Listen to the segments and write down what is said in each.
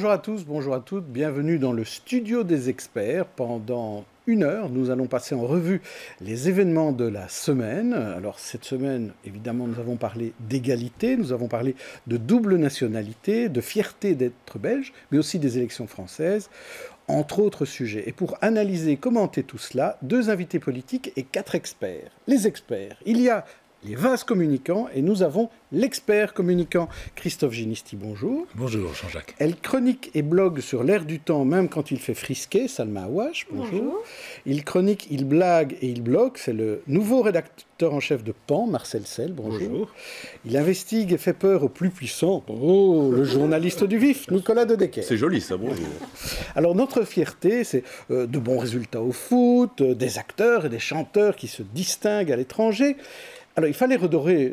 Bonjour à tous, bonjour à toutes, bienvenue dans le studio des experts. Pendant 1 heure, nous allons passer en revue les événements de la semaine. Alors cette semaine, évidemment, nous avons parlé d'égalité, nous avons parlé de double nationalité, de fierté d'être belge, mais aussi des élections françaises, entre autres sujets. Et pour analyser, commenter tout cela, 2 invités politiques et 4 experts. Les experts, il y a les vases communicants et nous avons l'expert communicant Christophe Ginisti, bonjour. Bonjour Jean-Jacques. Elle chronique et blogue sur l'air du temps même quand il fait frisquer, Salma Awash, bonjour. Il chronique, il blague et il blogue, c'est le nouveau rédacteur en chef de Pan, Marcel Sel, bonjour. Il investigue et fait peur aux plus puissants, le journaliste du vif, Nicolas De Decker. C'est joli ça, bonjour. Alors notre fierté, c'est de bons résultats au foot, des acteurs et des chanteurs qui se distinguent à l'étranger. Alors, il fallait redorer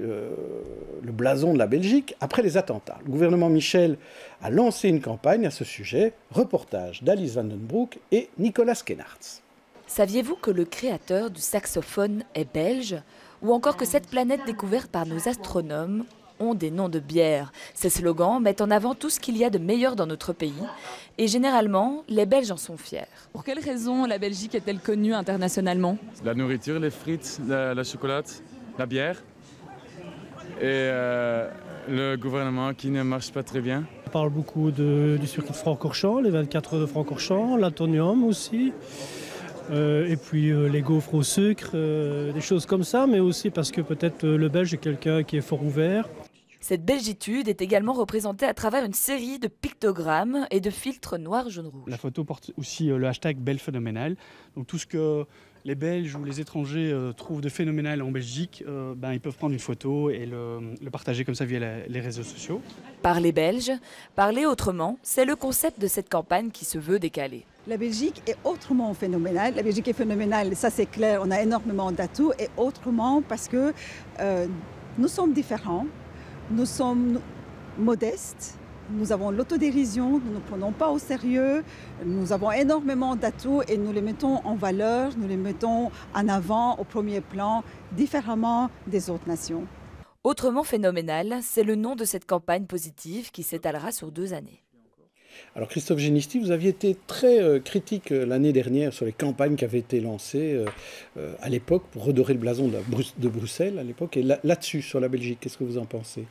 le blason de la Belgique après les attentats. Le gouvernement Michel a lancé une campagne à ce sujet. Reportage d'Alice Van Den Broek et Nicolas Kenarts. Saviez-vous que le créateur du saxophone est belge? Ou encore que cette planète découverte par nos astronomes ont des noms de bières? Ces slogans mettent en avant tout ce qu'il y a de meilleur dans notre pays. Et généralement, les Belges en sont fiers. Pour quelles raisons la Belgique est-elle connue internationalement? La nourriture, les frites, la chocolat, la bière et le gouvernement qui ne marche pas très bien. On parle beaucoup du circuit de Francorchamps, les 24 heures de Francorchamps, l'Atonium aussi, et puis les gaufres au sucre, des choses comme ça, mais aussi parce que peut-être le Belge est quelqu'un qui est fort ouvert. Cette belgitude est également représentée à travers une série de pictogrammes et de filtres noirs, jaune, rouge. La photo porte aussi le hashtag BelPhénoménal. Donc tout ce que les Belges ou les étrangers trouvent de phénoménal en Belgique, ils peuvent prendre une photo et le partager comme ça via les réseaux sociaux. Parler belge, parler autrement, c'est le concept de cette campagne qui se veut décalée. La Belgique est autrement phénoménale. La Belgique est phénoménale, ça c'est clair, on a énormément d'atouts. Et autrement parce que nous sommes différents, nous sommes modestes. Nous avons l'autodérision, nous ne nous prenons pas au sérieux, nous avons énormément d'atouts et nous les mettons en valeur, nous les mettons en avant, au premier plan, différemment des autres nations. Autrement phénoménal, c'est le nom de cette campagne positive qui s'étalera sur 2 années. Alors Christophe Ginisti, vous aviez été très critique l'année dernière sur les campagnes qui avaient été lancées à l'époque pour redorer le blason de Bruxelles à l'époque. Et là-dessus, sur la Belgique, qu'est-ce que vous en pensez ?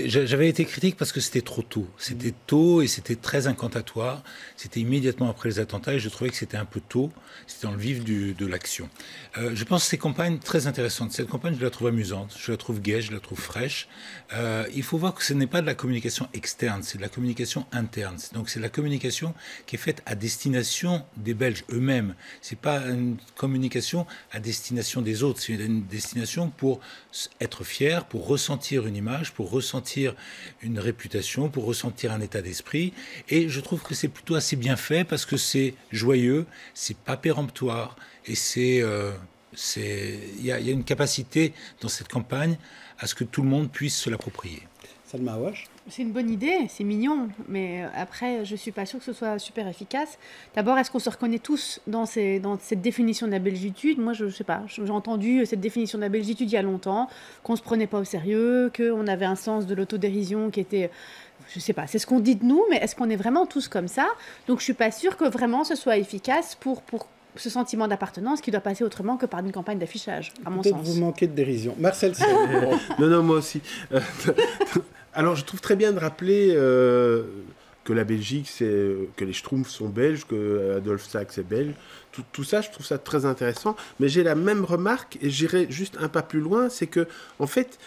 J'avais été critique parce que c'était trop tôt. C'était tôt et c'était très incantatoire. C'était immédiatement après les attentats et je trouvais que c'était un peu tôt. C'était dans le vif de l'action. Je pense que ces campagnes très intéressantes. Cette campagne, je la trouve amusante, je la trouve gaie, je la trouve fraîche. Il faut voir que ce n'est pas de la communication externe, c'est de la communication interne. Donc c'est de la communication qui est faite à destination des Belges eux-mêmes. C'est pas une communication à destination des autres. C'est une destination pour être fier, pour ressentir une image, pour ressentir une réputation, pour ressentir un état d'esprit. Et je trouve que c'est plutôt assez bien fait parce que c'est joyeux, c'est pas péremptoire et il y a une capacité dans cette campagne à ce que tout le monde puisse se l'approprier. Salma Awash. C'est une bonne idée, c'est mignon, mais après, je ne suis pas sûre que ce soit super efficace. D'abord, est-ce qu'on se reconnaît tous dans cette définition de la belgitude? Moi, je ne sais pas. J'ai entendu cette définition de la belgitude il y a longtemps, qu'on ne se prenait pas au sérieux, qu'on avait un sens de l'autodérision qui était... Je ne sais pas, c'est ce qu'on dit de nous, mais est-ce qu'on est vraiment tous comme ça? Donc, je ne suis pas sûre que vraiment ce soit efficace pour ce sentiment d'appartenance qui doit passer autrement que par une campagne d'affichage, à mon sens. Peut-être vous manquez de dérision. Marcel Sel. Non, moi aussi. Alors, je trouve très bien de rappeler que la Belgique, que les Schtroumpfs sont belges, que Adolphe Sax est belge. Tout ça, je trouve ça très intéressant. Mais j'ai la même remarque, et j'irai juste un pas plus loin, c'est que, en fait,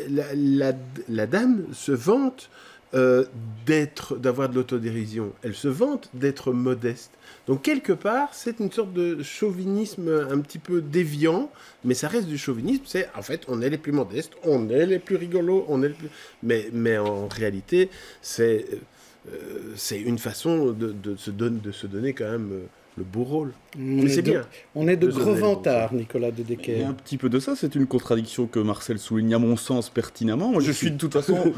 la dame se vante d'avoir de l'autodérision. Elle se vante d'être modeste. Donc, quelque part, c'est une sorte de chauvinisme un petit peu déviant, mais ça reste du chauvinisme. C'est, en fait, on est les plus modestes, on est les plus rigolos, on est les plus... Mais en réalité, c'est une façon de se donner quand même le beau rôle. Mais c'est bien. On est de gros vantards, Nicolas De Decker. Il y a un petit peu de ça, c'est une contradiction que Marcel souligne à mon sens pertinemment. Moi, je suis de toute façon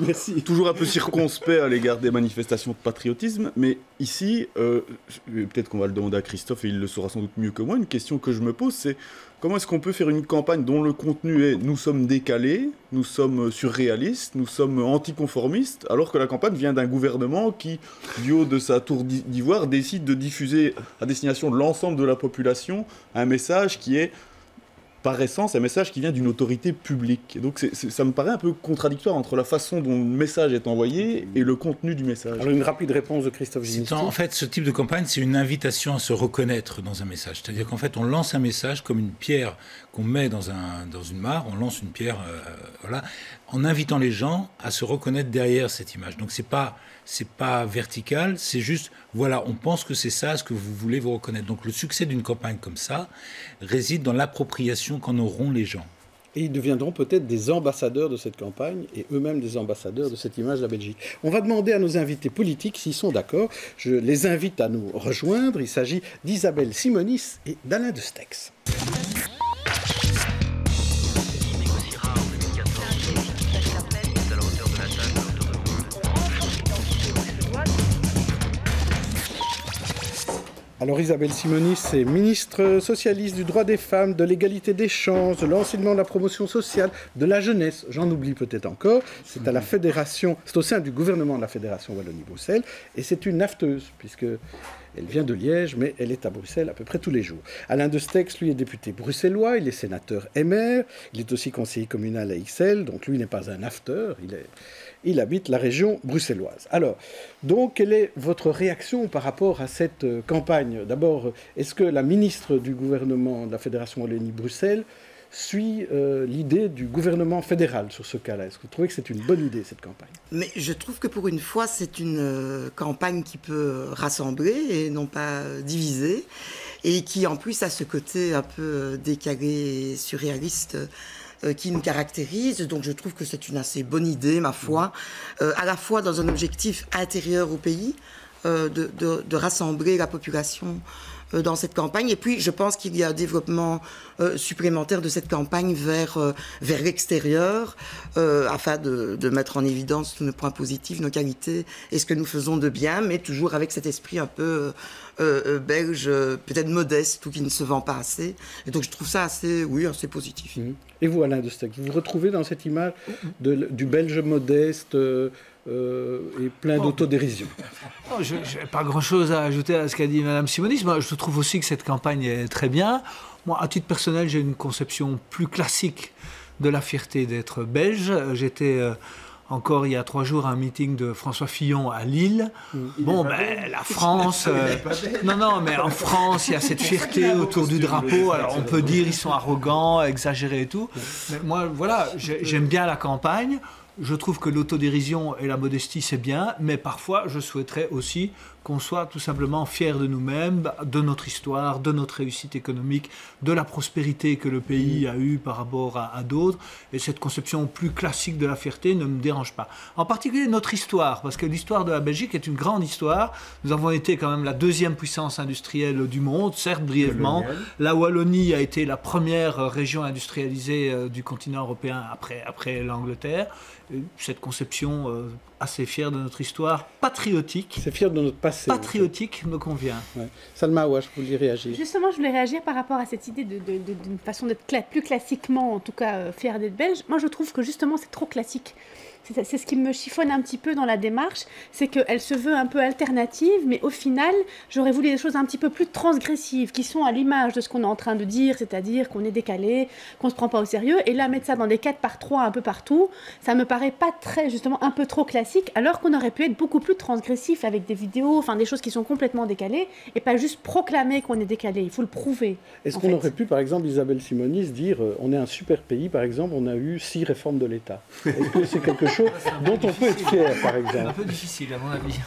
toujours un peu circonspect à l'égard des manifestations de patriotisme, mais ici, peut-être qu'on va le demander à Christophe et il le saura sans doute mieux que moi, une question que je me pose, c'est comment est-ce qu'on peut faire une campagne dont le contenu est « nous sommes décalés, nous sommes surréalistes, nous sommes anticonformistes », alors que la campagne vient d'un gouvernement qui, du haut de sa tour d'ivoire, décide de diffuser à destination de l'ensemble de la population un message qui est, par essence, un message qui vient d'une autorité publique. Et donc ça me paraît un peu contradictoire entre la façon dont le message est envoyé et le contenu du message. Alors une rapide réponse de Christophe Ginisti. En fait, ce type de campagne, c'est une invitation à se reconnaître dans un message. C'est-à-dire qu'en fait, on lance un message comme une pierre qu'on met dans une mare, on lance une pierre, voilà, en invitant les gens à se reconnaître derrière cette image. Donc c'est pas vertical, c'est juste, voilà, on pense que c'est ça, ce que vous voulez vous reconnaître. Donc le succès d'une campagne comme ça réside dans l'appropriation qu'en auront les gens. Et ils deviendront peut-être des ambassadeurs de cette campagne et eux-mêmes des ambassadeurs de cette image de la Belgique. On va demander à nos invités politiques s'ils sont d'accord. Je les invite à nous rejoindre. Il s'agit d'Isabelle Simonis et d'Alain Destex. Alors Isabelle Simonis est ministre socialiste du droit des femmes, de l'égalité des chances, de l'enseignement, de la promotion sociale, de la jeunesse. J'en oublie peut-être encore. C'est à la fédération, c'est au sein du gouvernement de la Fédération Wallonie-Bruxelles et c'est une nafteuse puisque elle vient de Liège, mais elle est à Bruxelles à peu près tous les jours. Alain Destex, lui, est député bruxellois, il est sénateur MR, il est aussi conseiller communal à XL, donc lui n'est pas un nafteur, il habite la région bruxelloise. Alors, donc, quelle est votre réaction par rapport à cette campagne? D'abord, est-ce que la ministre du gouvernement de la Fédération Wallonie-Bruxelles suit l'idée du gouvernement fédéral sur ce cas-là? Est-ce que vous trouvez que c'est une bonne idée, cette campagne? Mais je trouve que pour une fois, c'est une campagne qui peut rassembler et non pas diviser, et qui en plus a ce côté un peu décalé et surréaliste qui nous caractérise. Donc je trouve que c'est une assez bonne idée, ma foi, à la fois dans un objectif intérieur au pays, de rassembler la population dans cette campagne. Et puis, je pense qu'il y a un développement supplémentaire de cette campagne vers l'extérieur, afin de mettre en évidence tous nos points positifs, nos qualités et ce que nous faisons de bien, mais toujours avec cet esprit un peu belge, peut-être modeste ou qui ne se vend pas assez. Et donc, je trouve ça assez positif. Et vous, Alain Destex, vous vous retrouvez dans cette image du belge modeste et plein d'autodérision? Je n'ai pas grand-chose à ajouter à ce qu'a dit Mme Simonis. Moi, je trouve aussi que cette campagne est très bien. Moi, à titre personnel, j'ai une conception plus classique de la fierté d'être belge. J'étais encore il y a 3 jours à un meeting de François Fillon à Lille. La France... Non, mais en France, il y a cette fierté autour du drapeau. Alors, on peut dire ils sont arrogants, exagérés et tout. Mais moi, voilà, j'aime bien la campagne. Je trouve que l'autodérision et la modestie, c'est bien, mais parfois, je souhaiterais aussi qu'on soit tout simplement fiers de nous-mêmes, de notre histoire, de notre réussite économique, de la prospérité que le pays a eue par rapport à d'autres. Et cette conception plus classique de la fierté ne me dérange pas. En particulier notre histoire, parce que l'histoire de la Belgique est une grande histoire. Nous avons été quand même la 2e puissance industrielle du monde, certes brièvement. La Wallonie a été la première région industrialisée du continent européen après l'Angleterre. Cette conception assez fière de notre histoire, patriotique. C'est fier de notre passé. Patriotique me convient. Ouais. Salma Ouache, vous vouliez réagir? Justement, je voulais réagir par rapport à cette idée d'une façon d'être plus classiquement, en tout cas, fière d'être belge. Moi, je trouve que justement, c'est trop classique. C'est ce qui me chiffonne un petit peu dans la démarche, c'est qu'elle se veut un peu alternative, mais au final, j'aurais voulu des choses un petit peu plus transgressives, qui sont à l'image de ce qu'on est en train de dire, c'est-à-dire qu'on est décalé, qu'on ne se prend pas au sérieux, et là, mettre ça dans des 4x3 un peu partout, ça me paraît pas très, justement, un peu trop classique, alors qu'on aurait pu être beaucoup plus transgressif avec des vidéos, enfin des choses qui sont complètement décalées, et pas juste proclamer qu'on est décalé, il faut le prouver. Est-ce qu'on aurait pu, par exemple, Isabelle Simonis, dire on est un super pays, par exemple, on a eu 6 réformes de l'État? Est-ce que c'est quelque chose dont on peut être fier, par exemple? C'est un peu difficile, à mon avis.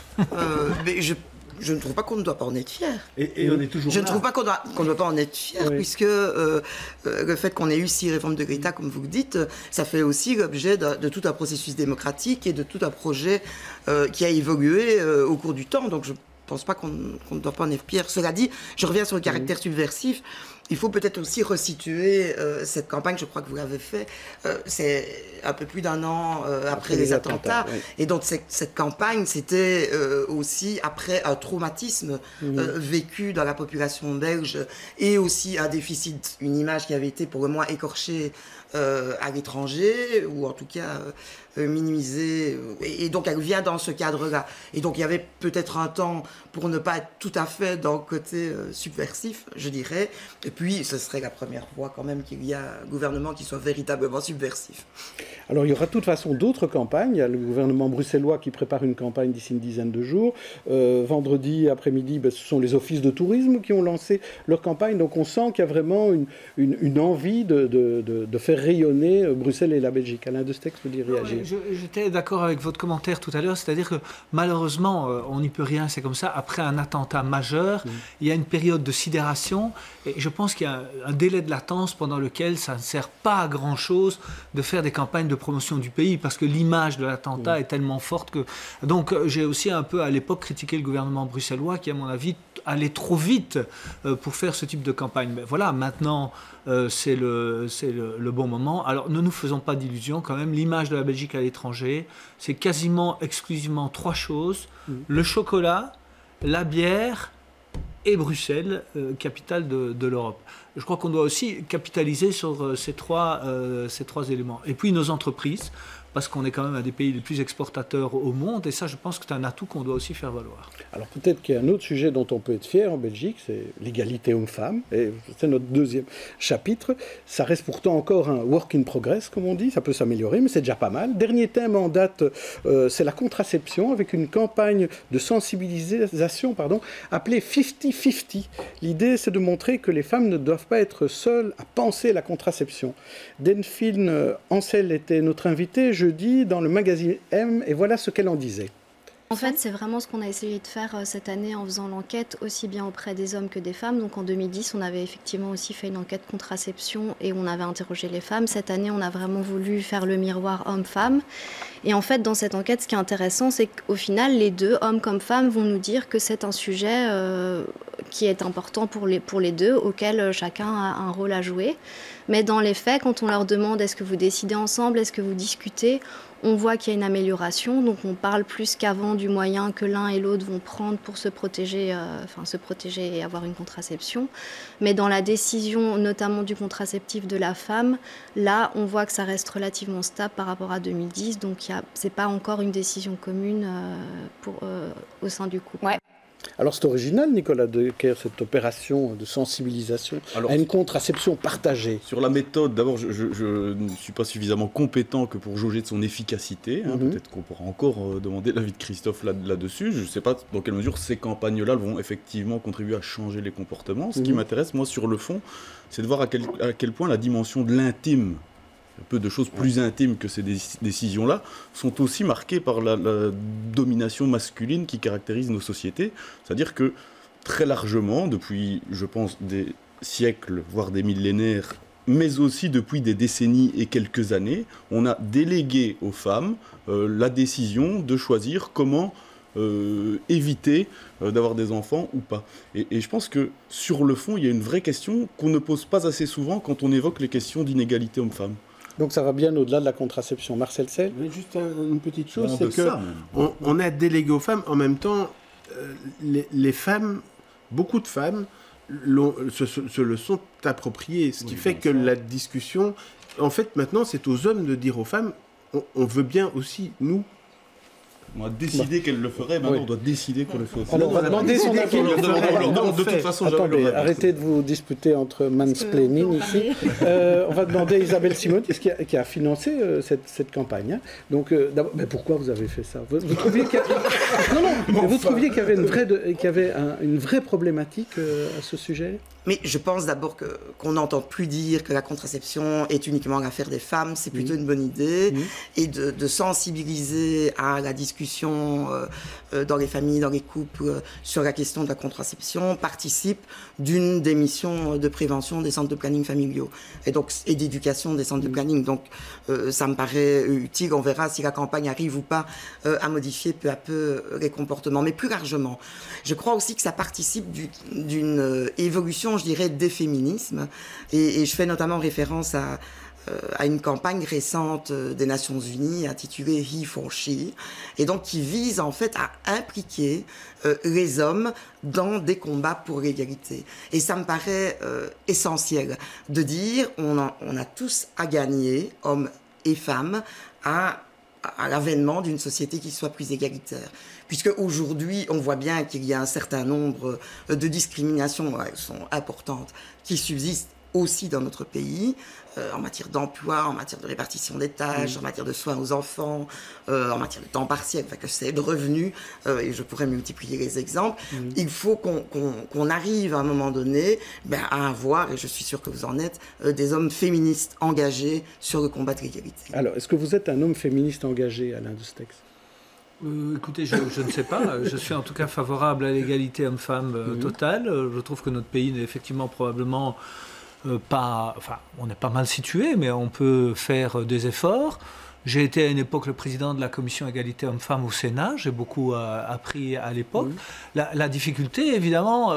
Mais je ne trouve pas qu'on ne doit pas en être fier. Et on est toujours Je ne trouve pas qu'on ne doit pas en être fier, puisque le fait qu'on ait eu 6 réformes de l'État, comme vous le dites, ça fait aussi l'objet de tout un processus démocratique et de tout un projet qui a évolué au cours du temps. Donc je pense pas qu'on ne doit pas en être fier. Cela dit, je reviens sur le caractère subversif. Il faut peut-être aussi resituer cette campagne, je crois que vous l'avez fait, c'est un peu plus d'un an après les attentats. Oui. Et donc cette campagne, c'était aussi après un traumatisme vécu dans la population belge et aussi un déficit, une image qui avait été pour le moins écorchée à l'étranger, ou en tout cas minimisée. Et donc elle vient dans ce cadre-là. Et donc il y avait peut-être un temps pour ne pas être tout à fait dans le côté subversif, je dirais. Et puis ce serait la première fois quand même qu'il y a un gouvernement qui soit véritablement subversif. Alors il y aura de toute façon d'autres campagnes. Il y a le gouvernement bruxellois qui prépare une campagne d'ici une dizaine de jours. Vendredi après-midi, ce sont les offices de tourisme qui ont lancé leur campagne. Donc on sent qu'il y a vraiment une envie de faire rayonner Bruxelles et la Belgique. Alain Destex peut y réagir. J'étais d'accord avec votre commentaire tout à l'heure, c'est-à-dire que malheureusement, on n'y peut rien, c'est comme ça. Après un attentat majeur, il y a une période de sidération et je pense qu'il y a un délai de latence pendant lequel ça ne sert pas à grand-chose de faire des campagnes de promotion du pays parce que l'image de l'attentat est tellement forte que... Donc j'ai aussi un peu à l'époque critiqué le gouvernement bruxellois qui, à mon avis, allait trop vite pour faire ce type de campagne. Mais voilà, maintenant... c'est le bon moment. Alors, ne nous faisons pas d'illusions quand même. L'image de la Belgique à l'étranger, c'est quasiment exclusivement 3 choses. Le chocolat, la bière et Bruxelles, capitale de l'Europe. Je crois qu'on doit aussi capitaliser sur ces trois éléments. Et puis nos entreprises, parce qu'on est quand même un des pays les plus exportateurs au monde, et ça, je pense que c'est un atout qu'on doit aussi faire valoir. Alors peut-être qu'il y a un autre sujet dont on peut être fier en Belgique, c'est l'égalité homme-femme, et c'est notre deuxième chapitre. Ça reste pourtant encore un work in progress, comme on dit, ça peut s'améliorer, mais c'est déjà pas mal. Dernier thème en date, c'est la contraception, avec une campagne de sensibilisation appelée 50-50. L'idée, c'est de montrer que les femmes ne doivent pas être seules à penser la contraception. Delphine Ancel était notre invitée jeudi dans le magazine M, et voilà ce qu'elle en disait. En fait, c'est vraiment ce qu'on a essayé de faire cette année en faisant l'enquête, aussi bien auprès des hommes que des femmes. Donc en 2010, on avait effectivement aussi fait une enquête contraception et on avait interrogé les femmes. Cette année, on a vraiment voulu faire le miroir homme-femme. Et en fait, dans cette enquête, ce qui est intéressant, c'est qu'au final, les deux, hommes comme femmes, vont nous dire que c'est un sujet qui est important pour les deux, auquel chacun a un rôle à jouer. Mais dans les faits, quand on leur demande est-ce que vous décidez ensemble, est-ce que vous discutez, on voit qu'il y a une amélioration. Donc on parle plus qu'avant du moyen que l'un et l'autre vont prendre pour se protéger et avoir une contraception. Mais dans la décision, notamment du contraceptif de la femme, là, on voit que ça reste relativement stable par rapport à 2010. Donc ce n'est pas encore une décision commune au sein du couple. Ouais. Alors c'est original, Nicolas Decker, cette opération de sensibilisation à une contraception partagée. Sur la méthode, d'abord, je ne suis pas suffisamment compétent que pour jauger de son efficacité. Peut-être qu'on pourra encore demander l'avis de Christophe là-dessus. Je ne sais pas dans quelle mesure ces campagnes-là vont effectivement contribuer à changer les comportements. Ce qui m'intéresse, moi, sur le fond, c'est de voir à quel point la dimension de l'intime, un peu de choses plus intimes que ces décisions-là, sont aussi marquées par la domination masculine qui caractérise nos sociétés. C'est-à-dire que, très largement, depuis, je pense, des siècles, voire des millénaires, mais aussi depuis des décennies et quelques années, on a délégué aux femmes la décision de choisir comment éviter d'avoir des enfants ou pas. Et je pense que, sur le fond, il y a une vraie question qu'on ne pose pas assez souvent quand on évoque les questions d'inégalité homme-femme. Donc ça va bien au-delà de la contraception. Marcel Sell ? Juste une petite chose, c'est qu'on a délégué aux femmes. En même temps, les femmes, beaucoup de femmes, se le sont appropriées. Ce qui fait que la discussion... En fait, maintenant, c'est aux hommes de dire aux femmes, on veut bien aussi, nous... On a décidé qu'elle le ferait, maintenant on doit décider qu'on le fait aussi. Alors on va demander son avis. De toute façon, attendez, arrêtez de vous disputer entre mansplaining ici. On va demander à Isabelle Simon, qui a financé cette campagne. Donc, mais pourquoi vous avez fait ça ? Vous trouviez qu'il y avait une vraie problématique à ce sujet ? Mais je pense d'abord qu'on n'entend plus dire que la contraception est uniquement l'affaire des femmes, c'est plutôt une bonne idée, et de sensibiliser à la discussion dans les familles, dans les couples, sur la question de la contraception, participe d'une des missions de prévention des centres de planning familiaux, et d'éducation des centres de planning. Donc ça me paraît utile, on verra si la campagne arrive ou pas à modifier peu à peu les comportements. Mais plus largement, je crois aussi que ça participe d'une évolution, je dirais, des féminismes. Et je fais notamment référence à une campagne récente des Nations Unies intitulée He for She, et donc qui vise en fait à impliquer les hommes dans des combats pour l'égalité. Et ça me paraît essentiel de dire on a tous à gagner, hommes et femmes, à l'avènement d'une société qui soit plus égalitaire. Puisque aujourd'hui, on voit bien qu'il y a un certain nombre de discriminations, elles sont importantes, qui subsistent aussi dans notre pays, en matière d'emploi, en matière de répartition des tâches, en matière de soins aux enfants, en matière de temps partiel, enfin que c'est de revenus, et je pourrais multiplier les exemples. Il faut qu'on arrive à un moment donné à avoir, et je suis sûre que vous en êtes, des hommes féministes engagés sur le combat de l'égalité. Alors, est-ce que vous êtes un homme féministe engagé, Alain de Stex? Écoutez, je ne sais pas. Je suis en tout cas favorable à l'égalité homme-femme totale. Je trouve que notre pays n'est effectivement probablement pas... Enfin, on est pas mal situé, mais on peut faire des efforts. J'ai été à une époque le président de la commission égalité homme-femme au Sénat. J'ai beaucoup appris à l'époque. La difficulté, évidemment,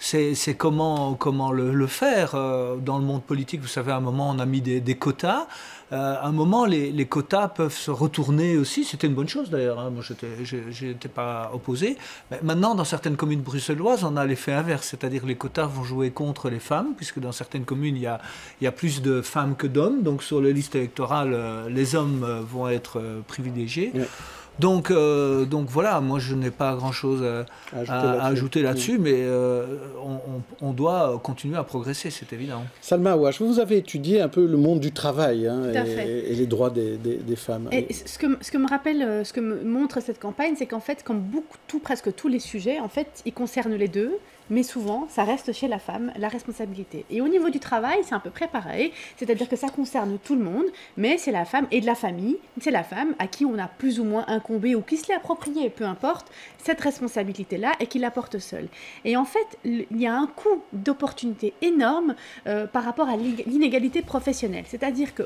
c'est comment le faire. Dans le monde politique, vous savez, à un moment, on a mis des quotas. À un moment, les quotas peuvent se retourner aussi. C'était une bonne chose, d'ailleurs. Hein. Moi, je n'étais pas opposé. Mais maintenant, dans certaines communes bruxelloises, on a l'effet inverse. C'est-à-dire que les quotas vont jouer contre les femmes, puisque dans certaines communes, il y a plus de femmes que d'hommes. Donc, sur les listes électorales, les hommes vont être privilégiés. Ouais. Donc voilà, moi je n'ai pas grand-chose à ajouter là-dessus, mais on doit continuer à progresser, c'est évident. Salma Awash, vous avez étudié un peu le monde du travail et les droits des femmes. Et ce que me montre cette campagne, c'est qu'en fait, comme presque tous les sujets, en fait, ils concernent les deux. Mais souvent, ça reste chez la femme, la responsabilité. Et au niveau du travail, c'est à peu près pareil. C'est-à-dire que ça concerne tout le monde, mais c'est la femme et de la famille. C'est la femme à qui on a plus ou moins incombé ou qui se l'est appropriée, peu importe, cette responsabilité-là et qui la porte seule. Et en fait, il y a un coût d'opportunité énorme par rapport à l'inégalité professionnelle. C'est-à-dire que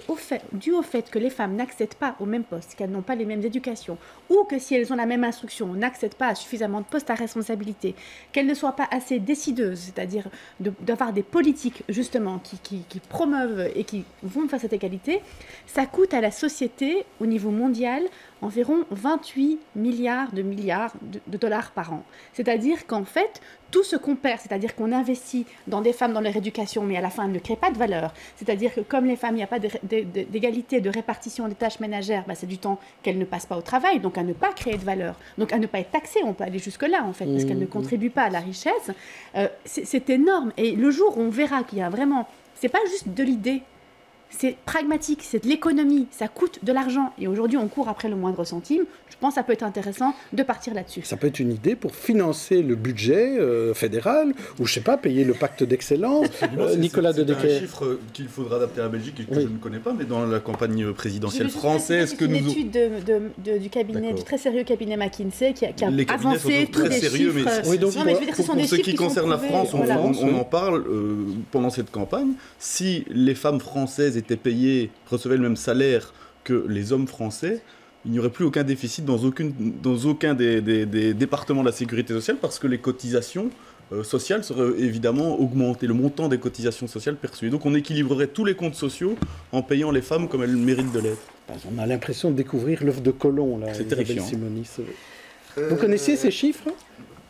dû au fait que les femmes n'accèdent pas au même poste, qu'elles n'ont pas les mêmes éducations, ou que si elles ont la même instruction, n'accèdent pas à suffisamment de postes à responsabilité, qu'elles ne soient pas assez décideuses, c'est-à-dire d'avoir des politiques justement qui promeuvent et qui vont vers cette égalité, ça coûte à la société au niveau mondial environ 28 milliards de dollars par an. C'est-à-dire qu'en fait, tout ce qu'on perd, c'est-à-dire qu'on investit dans des femmes dans leur éducation, mais à la fin, elles ne créent pas de valeur. C'est-à-dire que comme les femmes, il n'y a pas d'égalité de répartition des tâches ménagères, c'est du temps qu'elles ne passent pas au travail, donc à ne pas créer de valeur, donc à ne pas être taxées. On peut aller jusque-là, en fait, parce qu'elles ne contribuent pas à la richesse. C'est énorme. Et le jour où on verra qu'il y a vraiment... C'est pas juste de l'idée. C'est pragmatique, c'est de l'économie, ça coûte de l'argent. Et aujourd'hui, on court après le moindre centime. Je pense que ça peut être intéressant de partir là-dessus. Ça peut être une idée pour financer le budget fédéral, ou je ne sais pas, payer le pacte d'excellence. Nicolas de Decker. C'est un chiffre qu'il faudra adapter à la Belgique et que je ne connais pas, mais dans la campagne présidentielle française... C'est une étude du cabinet, du très sérieux cabinet McKinsey qui a avancé tous des chiffres. Oui, donc, pour ce qui concerne la France, on en parle pendant cette campagne. Si les femmes françaises étaient payées, recevaient le même salaire que les hommes français, il n'y aurait plus aucun déficit dans aucun des départements de la sécurité sociale parce que les cotisations sociales seraient évidemment augmentées, le montant des cotisations sociales perçues. Donc on équilibrerait tous les comptes sociaux en payant les femmes comme elles méritent de l'être. On a l'impression de découvrir l'œuf de Colomb, là. C'est terrifiant. Simonis. Vous connaissiez ces chiffres ?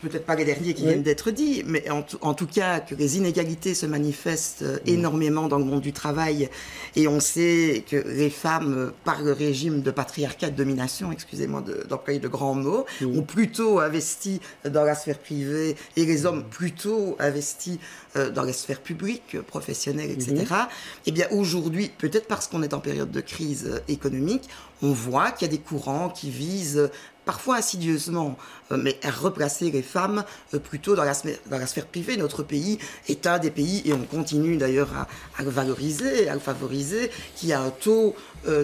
Peut-être pas les derniers qui viennent d'être dits, mais en tout cas que les inégalités se manifestent énormément dans le monde du travail. Et on sait que les femmes, par le régime de patriarcat, de domination, excusez-moi d'employer de grands mots, ont plutôt investi dans la sphère privée et les hommes plutôt investis dans la sphère publique, professionnelle, etc. Eh bien aujourd'hui, peut-être parce qu'on est en période de crise économique, on voit qu'il y a des courants qui visent parfois insidieusement, mais à replacer les femmes plutôt dans la sphère privée. Notre pays est un des pays, et on continue d'ailleurs à le valoriser, à le favoriser, qui a un taux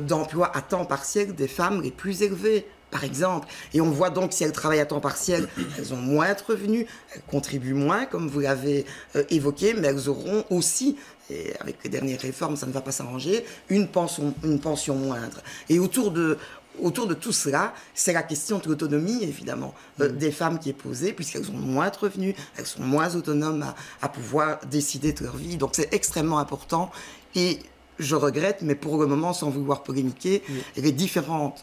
d'emploi à temps partiel des femmes les plus élevés, par exemple. Et on voit donc, si elles travaillent à temps partiel, elles ont moins de revenus, elles contribuent moins, comme vous l'avez évoqué, mais elles auront aussi, et avec les dernières réformes, ça ne va pas s'arranger, une pension moindre. Et autour de tout cela, c'est la question de l'autonomie, évidemment, des femmes qui est posée, puisqu'elles ont moins de revenus, elles sont moins autonomes à pouvoir décider de leur vie. Donc c'est extrêmement important. Et je regrette, mais pour le moment, sans vouloir polémiquer, les différentes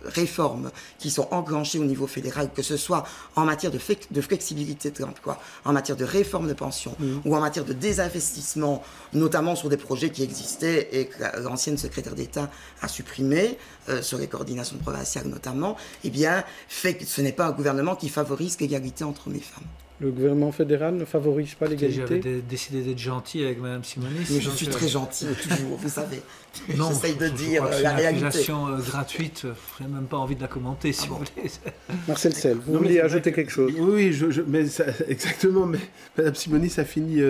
réformes qui sont enclenchées au niveau fédéral, que ce soit en matière de flexibilité de l'emploi, en matière de réforme de pension, ou en matière de désinvestissement, notamment sur des projets qui existaient et que l'ancienne secrétaire d'État a supprimé, sur les coordinations provinciales notamment, eh bien, fait que ce n'est pas un gouvernement qui favorise l'égalité entre hommes et femmes. Le gouvernement fédéral ne favorise pas l'égalité. J'avais décidé d'être gentil avec Mme Simonis. Mais je suis très gentil, toujours, vous savez. J'essaye de dire la réalité. L'accusation gratuite, je n'ai même pas envie de la commenter, si vous voulez. Marcel Sel, vous vouliez ajouter quelque chose? Oui, mais ça, exactement. Mais Mme Simonis a fini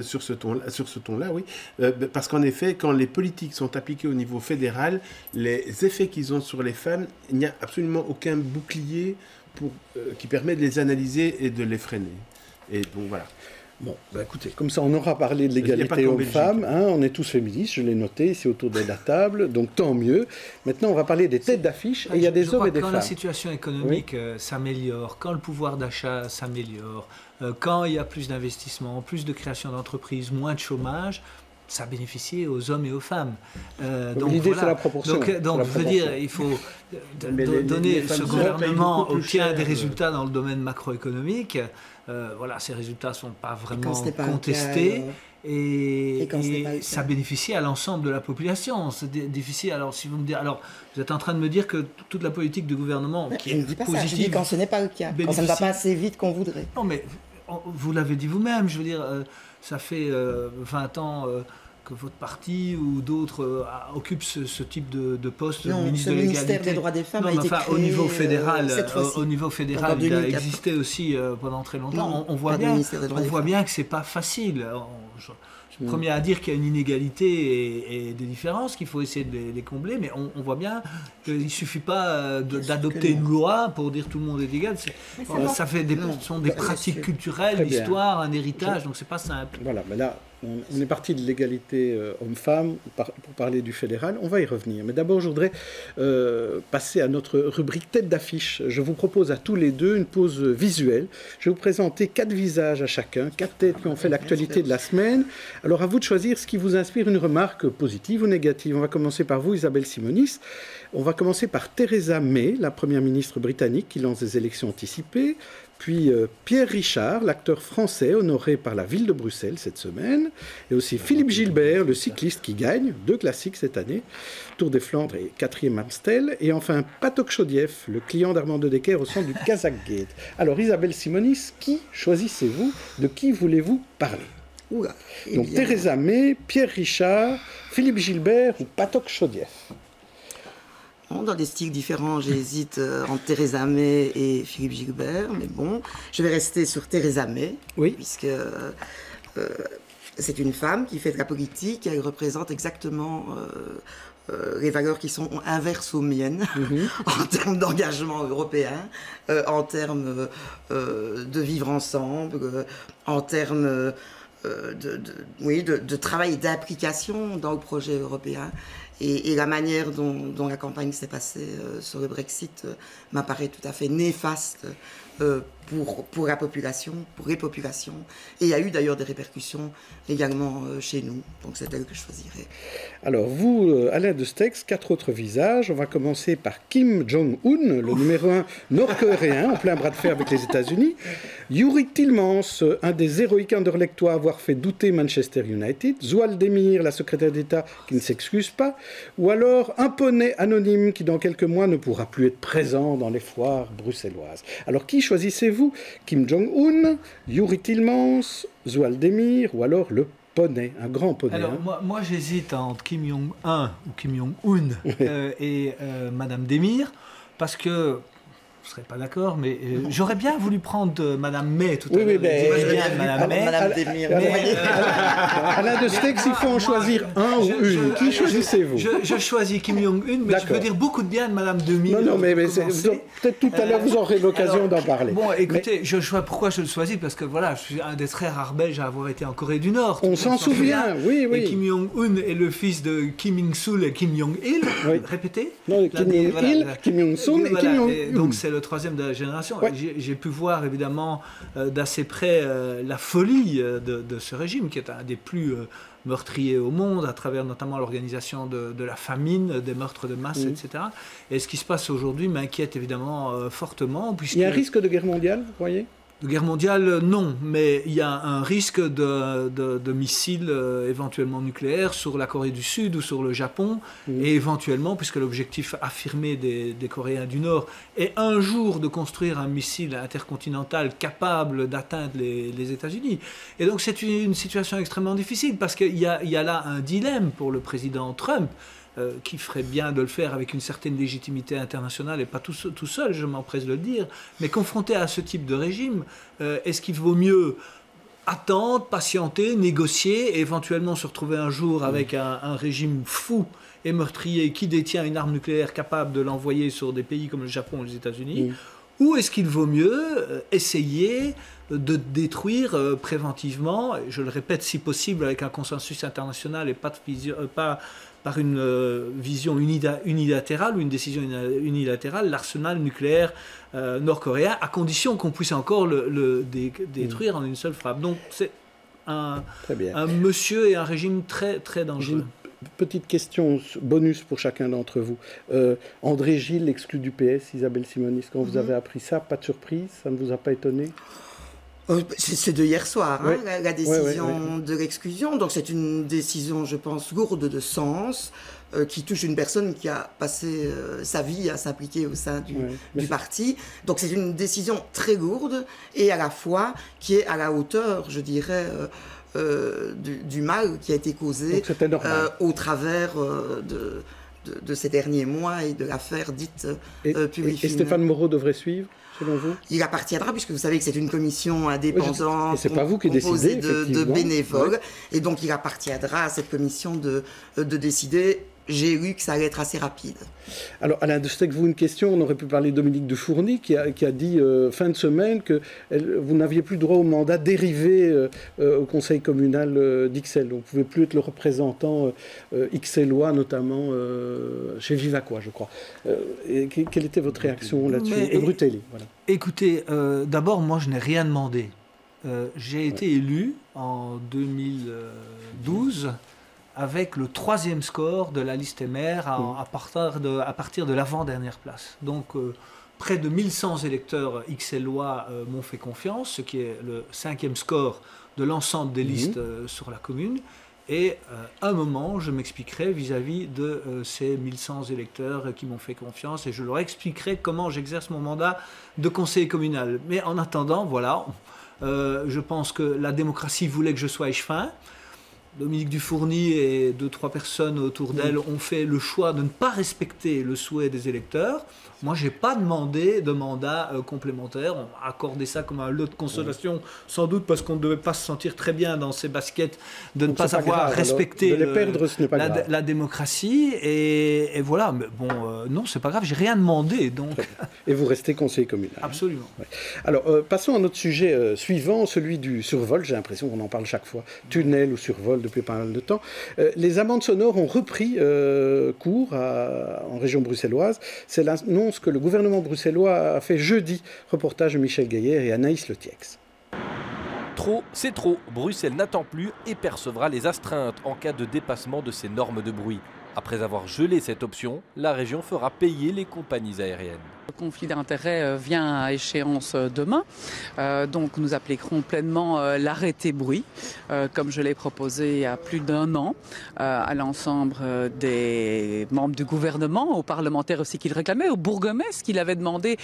sur ce ton-là, oui. Parce qu'en effet, quand les politiques sont appliquées au niveau fédéral, les effets qu'ils ont sur les femmes, il n'y a absolument aucun bouclier qui permet de les analyser et de les freiner. Et donc voilà. Bon, bah écoutez, comme ça on aura parlé de l'égalité hommes-femmes, hein, on est tous féministes, je l'ai noté ici autour de la table, donc tant mieux. Maintenant on va parler des têtes d'affiche, et il y a des hommes et des femmes. Quand la situation économique s'améliore, quand le pouvoir d'achat s'améliore, quand il y a plus d'investissements, plus de création d'entreprises, moins de chômage, ça bénéficie aux hommes et aux femmes. Donc l'idée, c'est la proportion. Donc je veux dire, il faut donner, ce gouvernement obtient des résultats dans le domaine macroéconomique. Voilà, ces résultats ne sont pas vraiment contestés. Et ça bénéficie à l'ensemble de la population. C'est difficile. Alors, si vous me dites, alors, vous êtes en train de me dire que toute la politique du gouvernement qui est positive, je dis quand ce n'est pas le cas, quand ça ne va pas assez vite qu'on voudrait. Non, mais vous l'avez dit vous-même. Je veux dire, ça fait 20 ans que votre parti ou d'autres occupent ce type de poste, non, ministre de l'égalité. Le ministère des droits des femmes non, a été enfin, créé au niveau fédéral, il a 2004. existé aussi pendant très longtemps. Non, on voit bien que c'est pas facile. Je suis le premier à dire qu'il y a une inégalité et des différences, qu'il faut essayer de les combler, mais on voit bien qu'il ne suffit pas d'adopter une loi pour dire tout le monde est égal. Ça fait sont des pratiques culturelles, l'histoire, un héritage, donc c'est pas simple. Voilà, mais là, on est parti de l'égalité homme-femme pour parler du fédéral. On va y revenir. Mais d'abord, je voudrais passer à notre rubrique tête d'affiche. Je vous propose à tous les deux une pause visuelle. Je vais vous présenter 4 visages à chacun, 4 têtes qui ont fait l'actualité de la semaine. Alors, à vous de choisir ce qui vous inspire une remarque positive ou négative. On va commencer par vous, Isabelle Simonis. On va commencer par Theresa May, la première ministre britannique qui lance des élections anticipées. Puis Pierre Richard, l'acteur français honoré par la ville de Bruxelles cette semaine. Et aussi Philippe Gilbert, le cycliste qui gagne 2 classiques cette année, Tour des Flandres et 4e Amstel. Et enfin Patok Chodiev, le client d'Armand de Decker au centre du Kazakh Gate. Alors Isabelle Simonis, qui choisissez-vous? De qui voulez-vous parler? Oula, donc Theresa May, Pierre Richard, Philippe Gilbert ou Patok Chodiev? Dans des styles différents, j'hésite entre Theresa May et Philippe Gilbert, mais bon, je vais rester sur Theresa May, puisque c'est une femme qui fait de la politique, elle représente exactement les valeurs qui sont inverses aux miennes, en termes d'engagement européen, en termes de vivre ensemble, en termes de travail et d'implication dans le projet européen. Et la manière dont la campagne s'est passée sur le Brexit m'apparaît tout à fait néfaste pour la population, pour les populations. Et il y a eu d'ailleurs des répercussions également chez nous. Donc c'est elle que je choisirais. Alors vous, à l'aide de ce texte, 4 autres visages. On va commencer par Kim Jong-un, le numéro 1 nord-coréen, en plein bras de fer avec les États-Unis. Yuri Tillmans, un des héroïques Anderlechtois à avoir fait douter Manchester United. Zoual Demir, la secrétaire d'État qui ne s'excuse pas. Ou alors un poney anonyme qui dans quelques mois ne pourra plus être présent dans les foires bruxelloises. Alors qui choisissez-vous? Kim Jong-un, Yuri Tillmans, Zoual Demir ou alors le poney, un grand poney? Alors moi j'hésite entre Kim Jong-un ou Kim Jong-un et Madame Demir, parce que ne serez pas d'accord, mais j'aurais bien voulu prendre Madame May tout à l'heure. Oui, mais Madame Demir. Alain de Stex, il faut en choisir un ou une. Qui choisissez-vous? Je choisis Kim Jong-un, mais je peux dire beaucoup de bien de Madame Demir. Non, mais peut-être tout à l'heure, vous aurez l'occasion d'en parler. Bon, écoutez, pourquoi je le choisis? Parce que voilà, je suis un des très rares Belges à avoir été en Corée du Nord. On s'en souvient, oui. Et Kim Jong-un est le fils de Kim Il-sung et Kim Jong-il. Oui. Répétez. Non, Kim Jong-il, Kim Jong-sun et Kim Jong-un. Donc c'est le troisième de la génération. Ouais. J'ai pu voir évidemment d'assez près la folie de ce régime, qui est un des plus meurtriers au monde, à travers notamment l'organisation de la famine, des meurtres de masse, etc. Et ce qui se passe aujourd'hui m'inquiète évidemment fortement. Il y a un risque de guerre mondiale, vous voyez? De guerre mondiale, non, mais il y a un risque de missiles éventuellement nucléaires sur la Corée du Sud ou sur le Japon, et éventuellement, puisque l'objectif affirmé des Coréens du Nord est un jour de construire un missile intercontinental capable d'atteindre les États-Unis. Et donc c'est une situation extrêmement difficile, parce qu'il y a là un dilemme pour le président Trump, qui ferait bien de le faire avec une certaine légitimité internationale et pas tout seul, je m'empresse de le dire, mais confronté à ce type de régime, est-ce qu'il vaut mieux attendre, patienter, négocier et éventuellement se retrouver un jour avec un régime fou et meurtrier qui détient une arme nucléaire capable de l'envoyer sur des pays comme le Japon ou les États-Unis, ou est-ce qu'il vaut mieux essayer de détruire préventivement, je le répète, si possible avec un consensus international et pas par une vision unilatérale ou une décision unilatérale, l'arsenal nucléaire nord-coréen, à condition qu'on puisse encore le détruire en une seule frappe. Donc c'est un monsieur et un régime très, très dangereux. Petite question bonus pour chacun d'entre vous. André Gilles, exclu du PS, Isabelle Simonis, quand vous avez appris ça, pas de surprise? Ça ne vous a pas étonné? C'est de hier soir, la décision de l'exclusion. Donc c'est une décision, je pense, lourde de sens, qui touche une personne qui a passé sa vie à s'impliquer au sein du parti. Donc c'est une décision très lourde et à la fois qui est à la hauteur, je dirais, du mal qui a été causé au travers de ces derniers mois et de l'affaire dite Publifin. Et Stéphane Moreau devrait suivre, selon vous? Il appartiendra, puisque vous savez que c'est une commission indépendante, c'est pas vous qui composée décidez, de bénévoles, et donc il appartiendra à cette commission de décider. J'ai lu que ça allait être assez rapide. Alors, Alain de Stex, vous, une question. On aurait pu parler de Dominique de Fourny, qui a dit fin de semaine que vous n'aviez plus droit au mandat dérivé au conseil communal d'Ixelles. Vous ne pouvez plus être le représentant ixellois, notamment chez Vivaquois, je crois. Quelle était votre réaction là-dessus? Brutelli, voilà. Écoutez, d'abord, moi, je n'ai rien demandé. J'ai été élu en 2012 avec le 3e score de la liste MR à partir de l'avant-dernière place. Donc près de 1100 électeurs ixellois m'ont fait confiance, ce qui est le 5e score de l'ensemble des listes sur la commune. Et à un moment, je m'expliquerai vis-à-vis de ces 1100 électeurs qui m'ont fait confiance, et je leur expliquerai comment j'exerce mon mandat de conseiller communal. Mais en attendant, voilà, je pense que la démocratie voulait que je sois échevin. Dominique Dufourny et 2-3 personnes autour d'elle ont fait le choix de ne pas respecter le souhait des électeurs. Moi, je n'ai pas demandé de mandat complémentaire. On a accordé ça comme un lot de consolation, sans doute parce qu'on ne devait pas se sentir très bien dans ses baskets, de ne pas avoir respecté la démocratie. Et voilà, mais bon, non, c'est pas grave, j'ai rien demandé. Donc. Et vous restez conseiller communal. Absolument. Ouais. Alors, passons à notre sujet suivant, celui du survol. J'ai l'impression qu'on en parle chaque fois. Tunnel ou survol depuis pas mal de temps. Les amendes sonores ont repris cours en région bruxelloise. C'est l'annonce que le gouvernement bruxellois a fait jeudi. Reportage de Michel Gaillard et Anaïs Letiex. Trop, c'est trop. Bruxelles n'attend plus et percevra les astreintes en cas de dépassement de ces normes de bruit. Après avoir gelé cette option, la région fera payer les compagnies aériennes. Le conflit d'intérêts vient à échéance demain, donc nous appliquerons pleinement l'arrêté bruit, comme je l'ai proposé il y a plus d'1 an, à l'ensemble des membres du gouvernement, aux parlementaires aussi qui le réclamaient, aux bourgmestres qui l'avaient demandé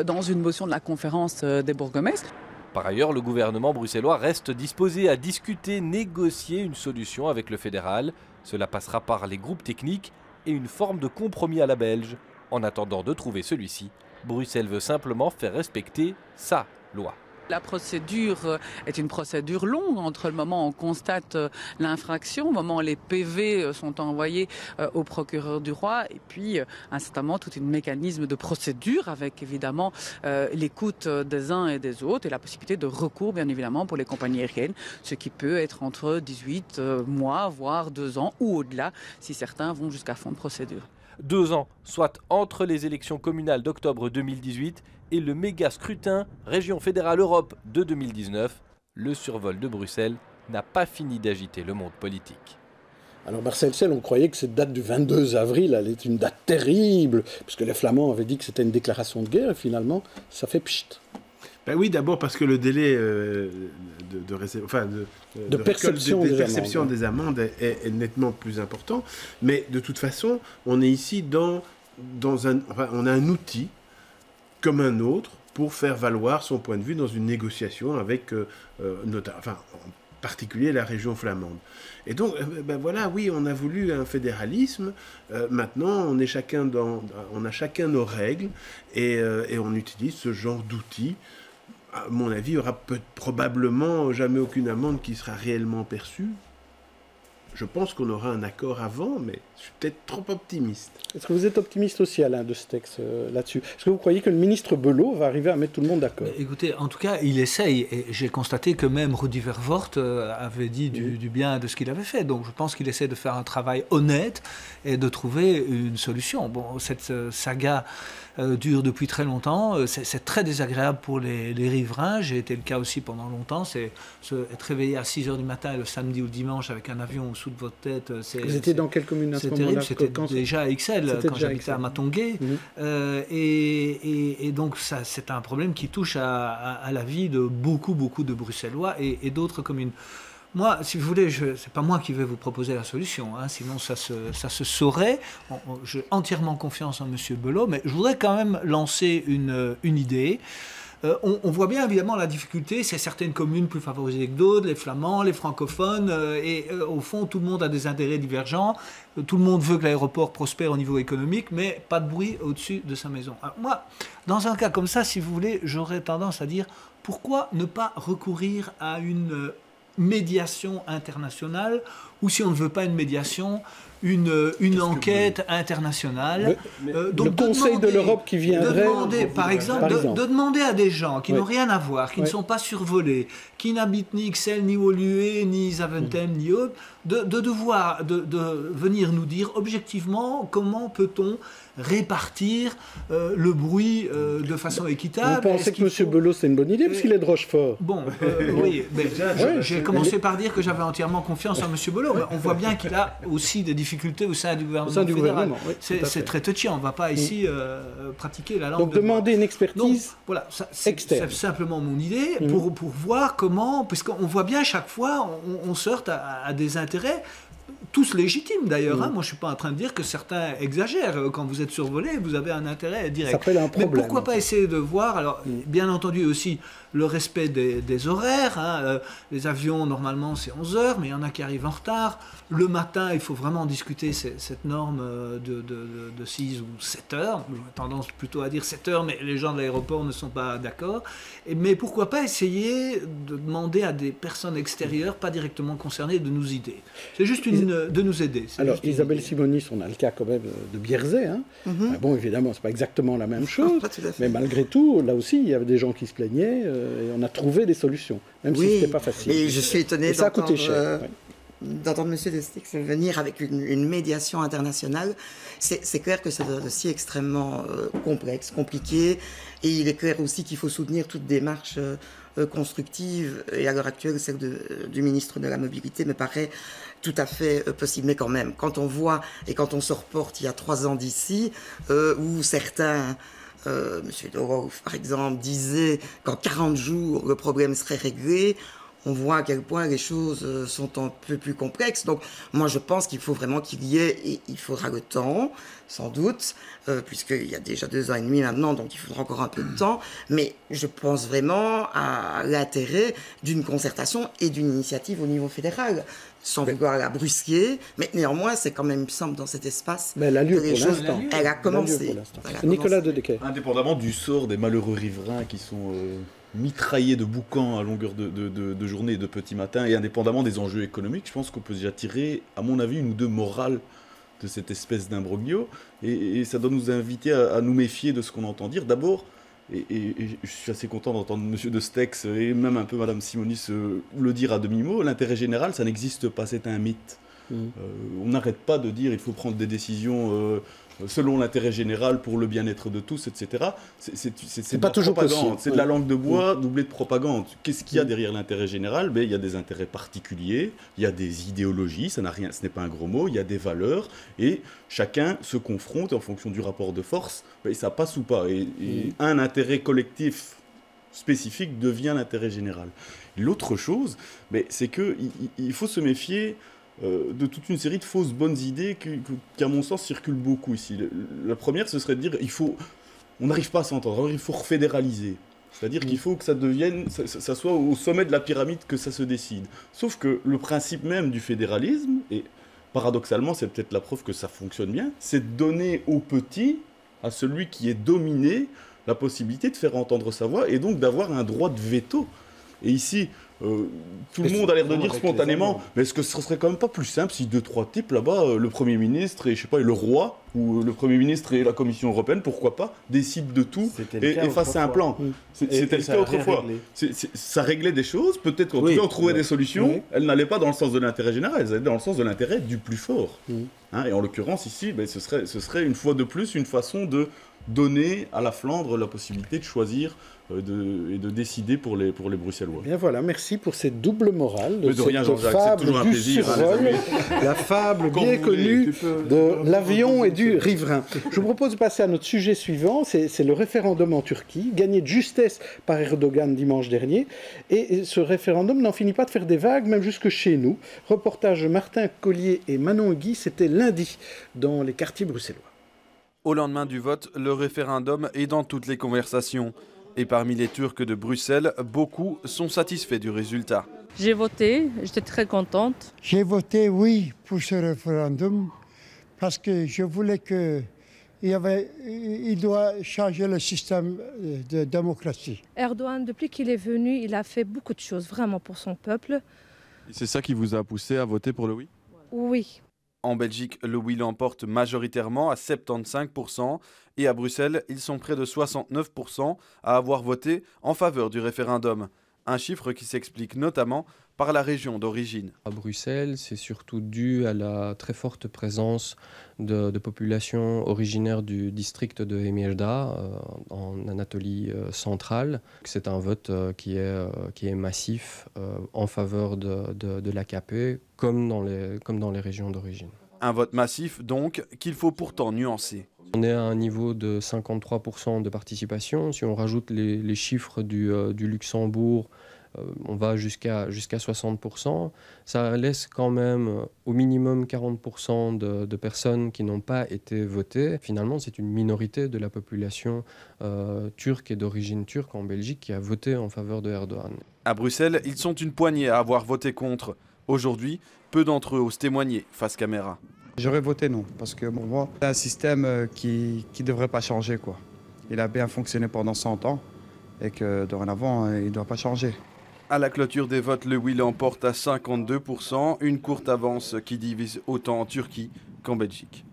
dans une motion de la conférence des bourgmestres. Par ailleurs, le gouvernement bruxellois reste disposé à discuter, négocier une solution avec le fédéral. Cela passera par les groupes techniques et une forme de compromis à la belge. En attendant de trouver celui-ci, Bruxelles veut simplement faire respecter sa loi. La procédure est une procédure longue entre le moment où on constate l'infraction, au moment où les PV sont envoyés au procureur du roi, et puis un certain moment tout un mécanisme de procédure avec évidemment l'écoute des uns et des autres et la possibilité de recours bien évidemment pour les compagnies aériennes, ce qui peut être entre 18 mois voire 2 ans ou au-delà si certains vont jusqu'à fond de procédure. 2 ans, soit entre les élections communales d'octobre 2018 et le méga scrutin Région fédérale Europe de 2019, le survol de Bruxelles n'a pas fini d'agiter le monde politique. Alors Marcel Sel, on croyait que cette date du 22 avril allait être une date terrible, puisque les Flamands avaient dit que c'était une déclaration de guerre, et finalement, ça fait pchit. Ben oui, d'abord parce que le délai de perception des amendes est nettement plus important. Mais de toute façon, on est ici on a un outil comme un autre pour faire valoir son point de vue dans une négociation avec, en particulier la région flamande. Et donc, voilà, oui, on a voulu un fédéralisme. Maintenant, on a chacun nos règles et on utilise ce genre d'outils. À mon avis, il n'y aura probablement jamais aucune amende qui sera réellement perçue. Je pense qu'on aura un accord avant, mais je suis peut-être trop optimiste. Est-ce que vous êtes optimiste aussi, Alain, de ce texte là-dessus? Est-ce que vous croyez que le ministre Belot va arriver à mettre tout le monde d'accord? Écoutez, en tout cas, il essaye. Et j'ai constaté que même Rudy Vervoort avait dit du bien de ce qu'il avait fait. Donc je pense qu'il essaie de faire un travail honnête et de trouver une solution. Bon, cette saga dure depuis très longtemps. C'est très désagréable pour les riverains. J'ai été le cas aussi pendant longtemps. C'est être réveillé à 6 h du matin le samedi ou le dimanche avec un avion au-dessous de votre tête. Vous étiez dans quelle commune à ce moment-là? C'était déjà à Ixelles, quand j'habitais à Matongué. Et donc c'est un problème qui touche à la vie de beaucoup de Bruxellois et d'autres communes. Moi, si vous voulez, c'est pas moi qui vais vous proposer la solution, hein, sinon ça se saurait. J'ai entièrement confiance en M. Belot, mais je voudrais quand même lancer une idée. On voit bien évidemment la difficulté, c'est certaines communes plus favorisées que d'autres, les flamands, les francophones, et au fond tout le monde a des intérêts divergents, tout le monde veut que l'aéroport prospère au niveau économique, mais pas de bruit au-dessus de sa maison. Alors moi, dans un cas comme ça, si vous voulez, j'aurais tendance à dire, pourquoi ne pas recourir à une médiation internationale, ou si on ne veut pas une médiation, une enquête internationale. Donc le Conseil de l'Europe qui viendrait... Par exemple, de demander à des gens qui n'ont rien à voir, qui ne sont pas survolés, qui n'habitent ni Ixelles, ni Woluwe, ni Zaventem, ni autre, de venir nous dire objectivement comment peut-on répartir le bruit de façon équitable. Vous pensez que M. Belot, c'est une bonne idée, parce qu'il est de Rochefort? Bon, oui, mais j'ai commencé par dire que j'avais entièrement confiance en M. Belot, mais on voit bien qu'il a aussi des difficultés au sein du gouvernement fédéral. C'est très touchy, on ne va pas ici pratiquer la langue. Donc demander une expertise voilà, c'est simplement mon idée, pour voir comment, puisqu'on voit bien chaque fois, on se heurte à des intérêts, tous légitimes d'ailleurs. Moi, je ne suis pas en train de dire que certains exagèrent. Quand vous êtes survolé, vous avez un intérêt direct. Ça s'appelle un problème. Mais pourquoi pas essayer de voir, alors bien entendu aussi, le respect des horaires. Hein. Les avions, normalement, c'est 11 h, mais il y en a qui arrivent en retard. Le matin, il faut vraiment discuter cette norme de 6 ou 7 heures. J'ai tendance plutôt à dire 7 heures, mais les gens de l'aéroport ne sont pas d'accord. Mais pourquoi pas essayer de demander à des personnes extérieures, pas directement concernées, de nous aider. C'est juste de nous aider. Alors, Isabelle Simonis, on a le cas quand même de Bierzet. Hein. Bon, évidemment, c'est pas exactement la même chose, mais malgré tout, là aussi, il y avait des gens qui se plaignaient et on a trouvé des solutions, même si c'était pas facile. Et je suis étonné d'entendre M. Destix venir avec une médiation internationale. C'est clair que c'est un dossier extrêmement complexe, compliqué, et il est clair aussi qu'il faut soutenir toute démarche constructive, et à l'heure actuelle, celle du ministre de la Mobilité me paraît tout à fait possible. Mais quand même, quand on voit et quand on se reporte il y a 3 ans d'ici, où certains... M. Dorolf, par exemple, disait qu'en 40 jours, le problème serait réglé. on voit à quel point les choses sont un peu plus complexes. Donc moi je pense qu'il faut vraiment qu'il y ait, et il faudra le temps, sans doute, puisqu'il y a déjà 2 ans et demi maintenant, donc il faudra encore un peu de temps, mais je pense vraiment à l'intérêt d'une concertation et d'une initiative au niveau fédéral, sans vouloir la brusquer, mais néanmoins c'est quand même simple dans cet espace. Mais elle a lieu que les pour l'instant. Elle a commencé. Nicolas de Decker. Indépendamment du sort des malheureux riverains qui sont mitraillés de boucans à longueur de journée et de petits matins, et indépendamment des enjeux économiques, je pense qu'on peut déjà tirer, à mon avis, une ou deux morales de cette espèce d'imbroglio, et ça doit nous inviter à nous méfier de ce qu'on entend dire. D'abord, et je suis assez content d'entendre M. de Stex et même un peu Mme Simonis le dire à demi-mot, l'intérêt général, ça n'existe pas, c'est un mythe. On n'arrête pas de dire il faut prendre des décisions selon l'intérêt général pour le bien-être de tous, etc. C'est pas toujours propagande. possible. C'est de la langue de bois doublée de propagande. Qu'est-ce qu'il y a derrière l'intérêt général? Il y a des intérêts particuliers, il y a des idéologies, ce n'est pas un gros mot, il y a des valeurs, et chacun se confronte en fonction du rapport de force, ça passe ou pas. Et un intérêt collectif spécifique devient l'intérêt général. L'autre chose, c'est qu'il faut se méfier de toute une série de fausses bonnes idées qui, à mon sens, circulent beaucoup ici. La première, ce serait de dire on n'arrive pas à s'entendre, alors il faut refédéraliser. C'est-à-dire qu'il faut que ça soit au sommet de la pyramide que ça se décide. Sauf que le principe même du fédéralisme, et paradoxalement, c'est peut-être la preuve que ça fonctionne bien, c'est de donner au petit, à celui qui est dominé, la possibilité de faire entendre sa voix et donc d'avoir un droit de veto. Et ici, tout le monde a l'air de dire spontanément, mais est-ce que ce serait quand même pas plus simple si 2-3 types là-bas, le Premier ministre et le roi, ou le Premier ministre et la Commission européenne, pourquoi pas, décident de tout et fassent un plan. C'était le cas autrefois. Ça réglait des choses, peut-être qu'en tout cas on trouvait des solutions, elles n'allaient pas dans le sens de l'intérêt général, elles allaient dans le sens de l'intérêt du plus fort. Et en l'occurrence ici, ce serait une fois de plus une façon de donner à la Flandre la possibilité de choisir et de décider pour les Bruxellois. Bien voilà, merci pour cette double morale, de de rien, cette Jean-Jacques, c'est fable toujours un du plaisir, survol, la fable bien connue de l'avion et du riverain. Je vous propose de passer à notre sujet suivant, c'est le référendum en Turquie, gagné de justesse par Erdogan dimanche dernier, et ce référendum n'en finit pas de faire des vagues, même jusque chez nous. Reportage de Martin Collier et Manon Guy, c'était lundi dans les quartiers bruxellois. Au lendemain du vote, le référendum est dans toutes les conversations. Et parmi les Turcs de Bruxelles, beaucoup sont satisfaits du résultat. J'ai voté, j'étais très contente. J'ai voté oui pour ce référendum parce que je voulais il doit changer le système de démocratie. Erdogan, depuis qu'il est venu, il a fait beaucoup de choses vraiment pour son peuple. C'est ça qui vous a poussé à voter pour le oui? Oui. En Belgique, le oui l'emporte majoritairement à 75% et à Bruxelles, ils sont près de 69% à avoir voté en faveur du référendum. Un chiffre qui s'explique notamment par la région d'origine. À Bruxelles, c'est surtout dû à la très forte présence de populations originaires du district de Emirda, en Anatolie centrale. C'est un vote qui est massif en faveur de l'AKP, comme dans les régions d'origine. Un vote massif, donc, qu'il faut pourtant nuancer. On est à un niveau de 53% de participation. Si on rajoute les chiffres du Luxembourg, on va jusqu'à 60%. Ça laisse quand même au minimum 40% de personnes qui n'ont pas été votées. Finalement, c'est une minorité de la population turque et d'origine turque en Belgique qui a voté en faveur de Erdogan. À Bruxelles, ils sont une poignée à avoir voté contre. Aujourd'hui, peu d'entre eux osent témoigner face caméra. J'aurais voté non, parce que pour moi, c'est un système qui ne devrait pas changer, quoi. Il a bien fonctionné pendant 100 ans et que dorénavant, il ne doit pas changer. À la clôture des votes, le oui l'emporte à 52%, une courte avance qui divise autant en Turquie qu'en Belgique.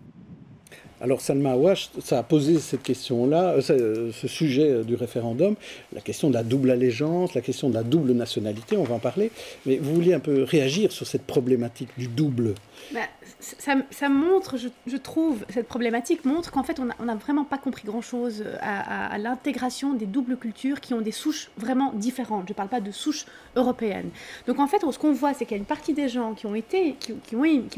Alors Salma Awash, ça a posé cette question-là, ce sujet du référendum, la question de la double allégeance, la question de la double nationalité, on va en parler. Mais vous vouliez un peu réagir sur cette problématique du double? Ça montre, je trouve, cette problématique montre qu'en fait on n'a vraiment pas compris grand-chose à l'intégration des doubles cultures qui ont des souches vraiment différentes. Je ne parle pas de souches européennes. Donc en fait, ce qu'on voit, c'est qu'il y a une partie des gens qui ont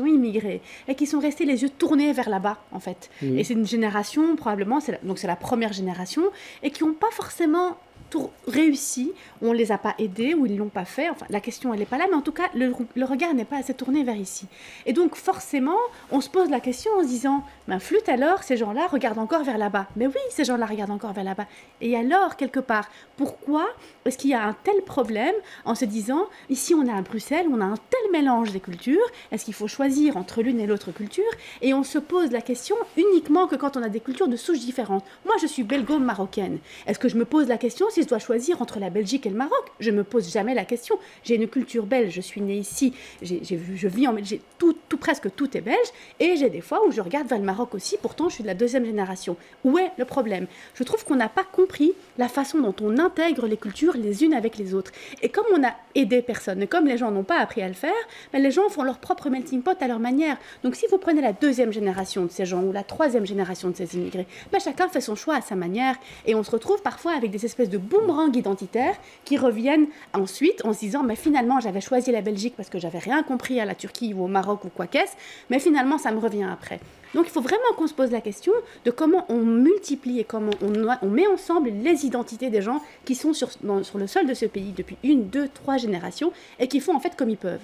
immigré et qui sont restés les yeux tournés vers là-bas, en fait. Et c'est une génération, probablement, c'est la première génération, et qui n'ont pas forcément tout réussi, on ne les a pas aidés ou ils ne l'ont pas fait. Enfin, la question, elle n'est pas là, mais en tout cas, le regard n'est pas assez tourné vers ici. Et donc, forcément, on se pose la question en se disant, ben, flûte alors, ces gens-là regardent encore vers là-bas. Mais oui, ces gens-là regardent encore vers là-bas. Et alors, quelque part, pourquoi est-ce qu'il y a un tel problème en se disant, ici, on est à Bruxelles, on a un tel mélange des cultures, est-ce qu'il faut choisir entre l'une et l'autre culture? Et on se pose la question uniquement que quand on a des cultures de souches différentes. Moi, je suis belgo-marocaine. Est-ce que je me pose la question si je dois choisir entre la Belgique et le Maroc? Je ne me pose jamais la question. J'ai une culture belge, je suis née ici, je vis en Belgique, presque tout est belge, et j'ai des fois où je regarde vers le Maroc aussi, pourtant je suis de la deuxième génération. Où est le problème? Je trouve qu'on n'a pas compris la façon dont on intègre les cultures les unes avec les autres. Et comme on a aidé personne, et comme les gens n'ont pas appris à le faire, ben les gens font leur propre melting pot à leur manière. Donc si vous prenez la deuxième génération de ces gens, ou la troisième génération de ces immigrés, ben chacun fait son choix à sa manière, et on se retrouve parfois avec des espèces de boomerangs identitaires qui reviennent ensuite en se disant, mais finalement j'avais choisi la Belgique parce que j'avais rien compris à la Turquie ou au Maroc ou quoi qu'est-ce, mais finalement ça me revient après. Donc il faut vraiment qu'on se pose la question de comment on multiplie et comment on met ensemble les identités des gens qui sont sur le sol de ce pays depuis 1, 2, 3 générations et qui font en fait comme ils peuvent.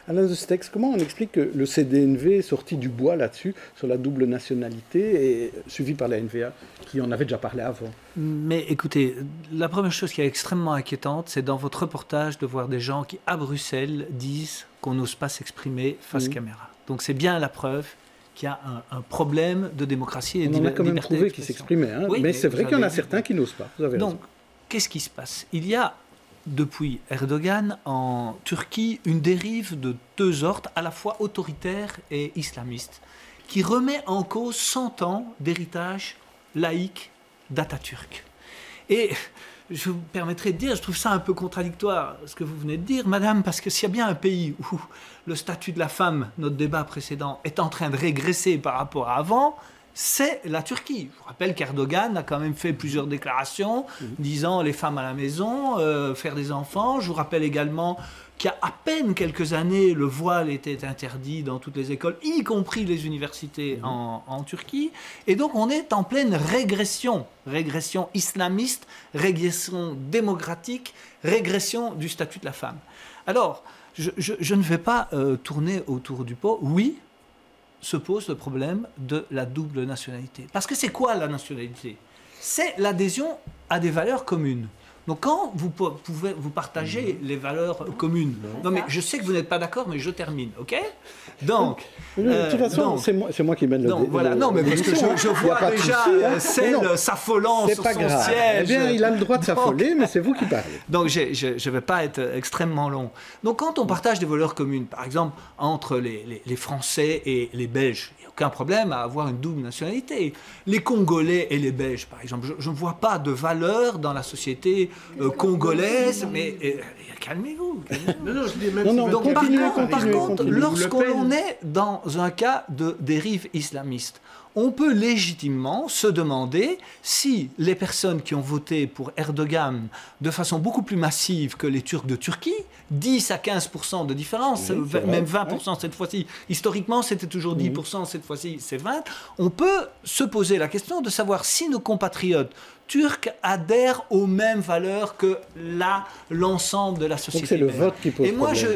Alain de Stex, comment on explique que le CDNV est sorti du bois là-dessus, sur la double nationalité, et suivi par la NVA, qui en avait déjà parlé avant? Mais écoutez, la première chose qui est extrêmement inquiétante, c'est dans votre reportage de voir des gens qui, à Bruxelles, disent qu'on n'ose pas s'exprimer face caméra. Donc c'est bien la preuve qu'il y a un problème de démocratie et de liberté. On a quand même prouvé qu'ils s'exprimaient, hein, oui, mais c'est vrai qu'il y en a certains qui n'osent pas. Vous avez raison. Donc, qu'est-ce qui se passe? Il y a, depuis Erdogan, en Turquie, une dérive de deux ordres, à la fois autoritaire et islamiste, qui remet en cause 100 ans d'héritage laïque d'Atatürk. Et je vous permettrai de dire, je trouve ça un peu contradictoire, ce que vous venez de dire, madame, parce que s'il y a bien un pays où le statut de la femme, notre débat précédent, est en train de régresser par rapport à avant, c'est la Turquie. Je vous rappelle qu'Erdogan a quand même fait plusieurs déclarations disant les femmes à la maison, faire des enfants. Je vous rappelle également qu'il y a à peine quelques années, le voile était interdit dans toutes les écoles, y compris les universités en Turquie. Et donc on est en pleine régression islamiste, régression démocratique, régression du statut de la femme. Alors, je ne vais pas tourner autour du pot. Oui, se pose le problème de la double nationalité. Parce que c'est quoi la nationalité? C'est l'adhésion à des valeurs communes. Donc quand vous pouvez vous partager les valeurs communes, non mais je sais que vous n'êtes pas d'accord, mais je termine, ok? Donc, de toute façon, c'est moi qui mène le débat. Voilà, non mais parce que je vois déjà celle s'affolant sur son siège. Eh bien, il a le droit de s'affoler, mais c'est vous qui parlez. Donc je ne vais pas être extrêmement long. Donc quand on partage des valeurs communes, par exemple entre les Français et les Belges, il n'y a aucun problème à avoir une double nationalité. Les Congolais et les Belges, par exemple, je ne vois pas de valeur dans la société congolaise, mais calmez-vous. Donc, par contre, lorsqu'on est dans un cas de dérive islamiste, on peut légitimement se demander si les personnes qui ont voté pour Erdogan de façon beaucoup plus massive que les Turcs de Turquie, 10 à 15% de différence, même 20% cette fois-ci, historiquement c'était toujours 10%, cette fois-ci c'est 20%, on peut se poser la question de savoir si nos compatriotes turcs adhèrent aux mêmes valeurs que l'ensemble de la société. Donc c'est le vote qui pose problème. Et moi, je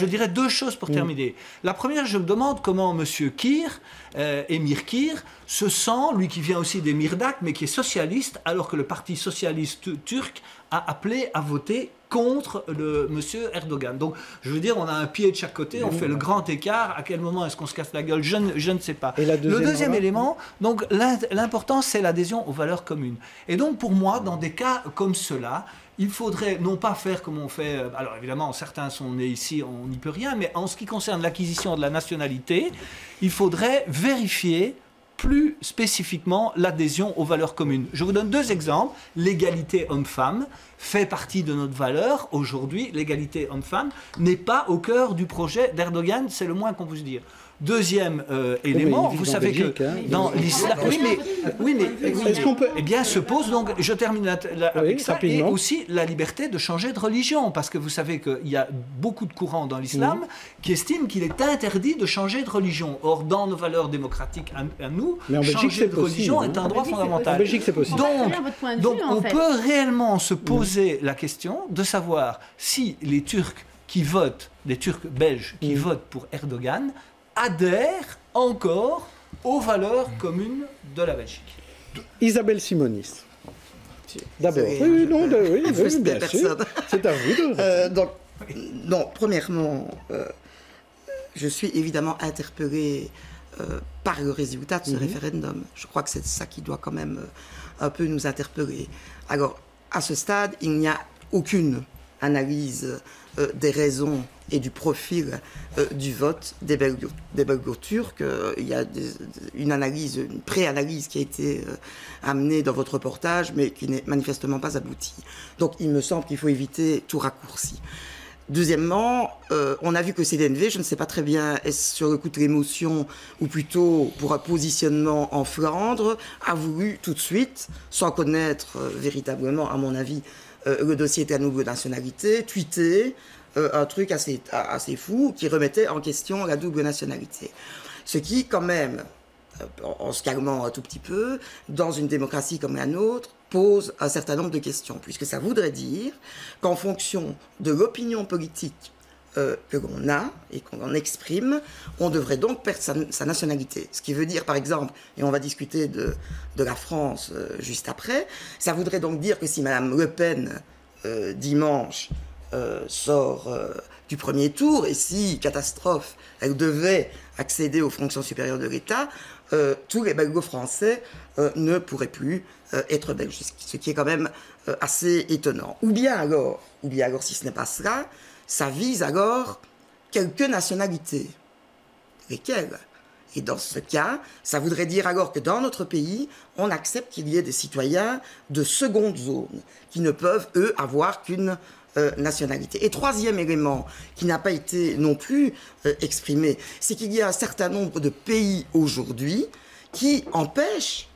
dirais deux choses pour terminer. La première, je me demande comment M. Kir, Emir Kir, se sent, lui qui vient aussi des Mirdak, mais qui est socialiste, alors que le parti socialiste turc a appelé à voter contre M. Erdogan. Donc, je veux dire, on a un pied de chaque côté, on fait le grand écart. À quel moment est-ce qu'on se casse la gueule? Je ne sais pas. Le deuxième élément, donc l'important, c'est l'adhésion aux valeurs communes. Et donc, pour moi, dans des cas comme cela, il faudrait non pas faire comme on fait, alors évidemment certains sont nés ici, on n'y peut rien, mais en ce qui concerne l'acquisition de la nationalité, il faudrait vérifier plus spécifiquement l'adhésion aux valeurs communes. Je vous donne deux exemples. L'égalité homme-femme fait partie de notre valeur. Aujourd'hui, l'égalité homme-femme n'est pas au cœur du projet d'Erdogan, c'est le moins qu'on puisse dire. Deuxième élément, vous savez que dans l'islam... Est-ce qu'on peut... Eh bien, se pose donc, je termine avec ça, et aussi la liberté de changer de religion, parce que vous savez qu'il y a beaucoup de courants dans l'islam qui estiment qu'il est interdit de changer de religion. Or, dans nos valeurs démocratiques à nous, changer de religion est un droit fondamental. En Belgique, c'est possible. Donc on peut réellement se poser la question de savoir si les Turcs qui votent, les Turcs belges qui votent pour Erdogan, adhèrent encore aux valeurs communes de la Belgique. Isabelle Simonis. D'abord, bien sûr. C'est à vous. Donc, premièrement, je suis évidemment interpellée par le résultat de ce référendum. Je crois que c'est ça qui doit quand même un peu nous interpeller. Alors, à ce stade, il n'y a aucune analyse des raisons et du profil du vote des Belgo-Turcs. Il y a une analyse, une pré-analyse qui a été amenée dans votre reportage, mais qui n'est manifestement pas aboutie. Donc il me semble qu'il faut éviter tout raccourci. Deuxièmement, on a vu que CDNV, je ne sais pas très bien, est-ce sur le coup de l'émotion ou plutôt pour un positionnement en Flandre, a voulu tout de suite, sans connaître véritablement, à mon avis, le dossier de la double nationalité, tweeter un truc assez fou qui remettait en question la double nationalité. Ce qui, quand même, en se calmant un tout petit peu, dans une démocratie comme la nôtre, pose un certain nombre de questions, puisque ça voudrait dire qu'en fonction de l'opinion politique que l'on a et qu'on exprime, on devrait donc perdre sa nationalité. Ce qui veut dire, par exemple, et on va discuter de la France juste après, ça voudrait donc dire que si Mme Le Pen, dimanche, sort du premier tour, et si, catastrophe, elle devait accéder aux fonctions supérieures de l'État, tous les belgo-français ne pourraient plus être belges, ce qui est quand même assez étonnant. Ou bien alors, si ce n'est pas cela, ça vise alors quelques nationalités. Lesquelles? Et dans ce cas, ça voudrait dire alors que dans notre pays, on accepte qu'il y ait des citoyens de seconde zone qui ne peuvent, eux, avoir qu'une nationalité. Et troisième élément qui n'a pas été non plus exprimé, c'est qu'il y a un certain nombre de pays aujourd'hui qui empêchent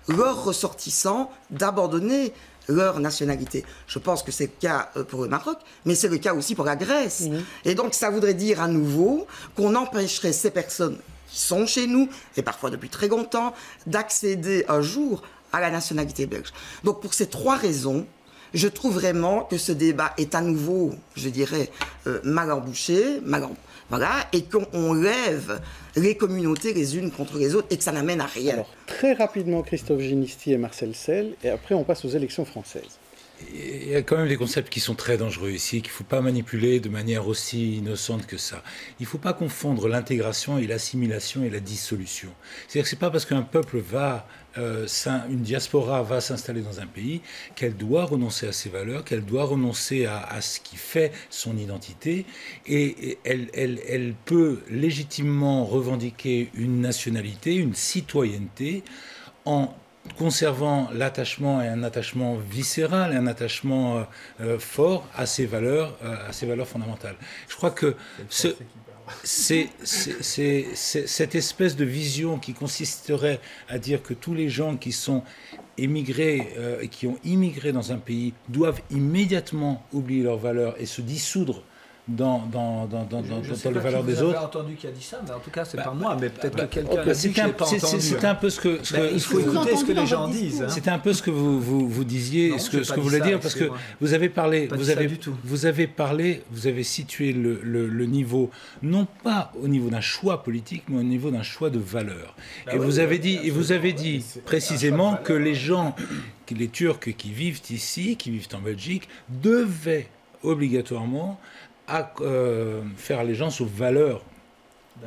leurs ressortissants d'abandonner leur nationalité. Je pense que c'est le cas pour le Maroc, mais c'est le cas aussi pour la Grèce. Et donc ça voudrait dire à nouveau qu'on empêcherait ces personnes qui sont chez nous, et parfois depuis très longtemps, d'accéder un jour à la nationalité belge. Donc pour ces trois raisons, je trouve vraiment que ce débat est à nouveau, je dirais, mal embouché, voilà, et qu'on lève les communautés les unes contre les autres et que ça n'amène à rien. Alors, très rapidement, Christophe Ginisti et Marcel Sell, et après on passe aux élections françaises. Il y a quand même des concepts qui sont très dangereux ici, qu'il ne faut pas manipuler de manière aussi innocente que ça. Il ne faut pas confondre l'intégration et l'assimilation et la dissolution. C'est-à-dire que ce n'est pas parce qu'un peuple va, une diaspora va s'installer dans un pays qu'elle doit renoncer à ses valeurs, qu'elle doit renoncer à ce qui fait son identité, et elle peut légitimement revendiquer une nationalité, une citoyenneté, en conservant l'attachement et un attachement viscéral, un attachement fort à ces valeurs fondamentales. Je crois que c'est cette espèce de vision qui consisterait à dire que tous les gens qui sont émigrés, qui ont immigré dans un pays, doivent immédiatement oublier leurs valeurs et se dissoudre dans les valeurs des autres. J'ai entendu qui a dit ça, mais en tout cas, c'est pas moi, mais peut-être que quelqu'un l'a dit que je n'ai pas entendu. C'est un peu ce que... il faut écouter ce que les gens disent. C'était un peu ce que vous disiez, ce que vous voulez dire, parce que vous avez parlé, vous avez situé le niveau, non pas au niveau d'un choix politique, mais au niveau d'un choix de valeurs. Et vous avez dit précisément que les gens, les Turcs qui vivent ici, qui vivent en Belgique, devaient obligatoirement à faire allégeance aux valeurs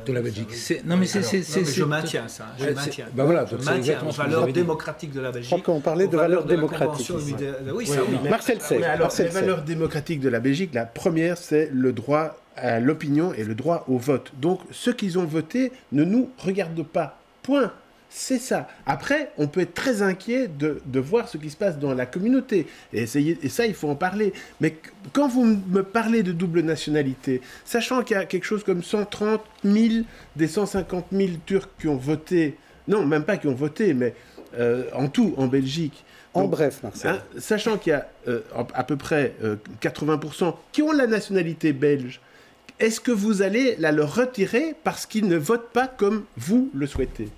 de la Belgique. Je maintiens ça. Je maintiens. Je maintiens les valeurs démocratiques de la Belgique. Je crois qu'on parlait de valeurs démocratiques. Oui. Marcel Sey. Les valeurs démocratiques de la Belgique, la première, c'est le droit à l'opinion et le droit au vote. Donc, ceux qui ont voté ne nous regardent pas. Point. C'est ça. Après, on peut être très inquiet de voir ce qui se passe dans la communauté. Et ça, il faut en parler. Mais quand vous me parlez de double nationalité, sachant qu'il y a quelque chose comme 130 000 des 150 000 Turcs qui ont voté, non, même pas qui ont voté, mais en tout, en Belgique. En bref, Marcel. Sachant qu'il y a à peu près 80% qui ont la nationalité belge, est-ce que vous allez la leur retirer parce qu'ils ne votent pas comme vous le souhaitez?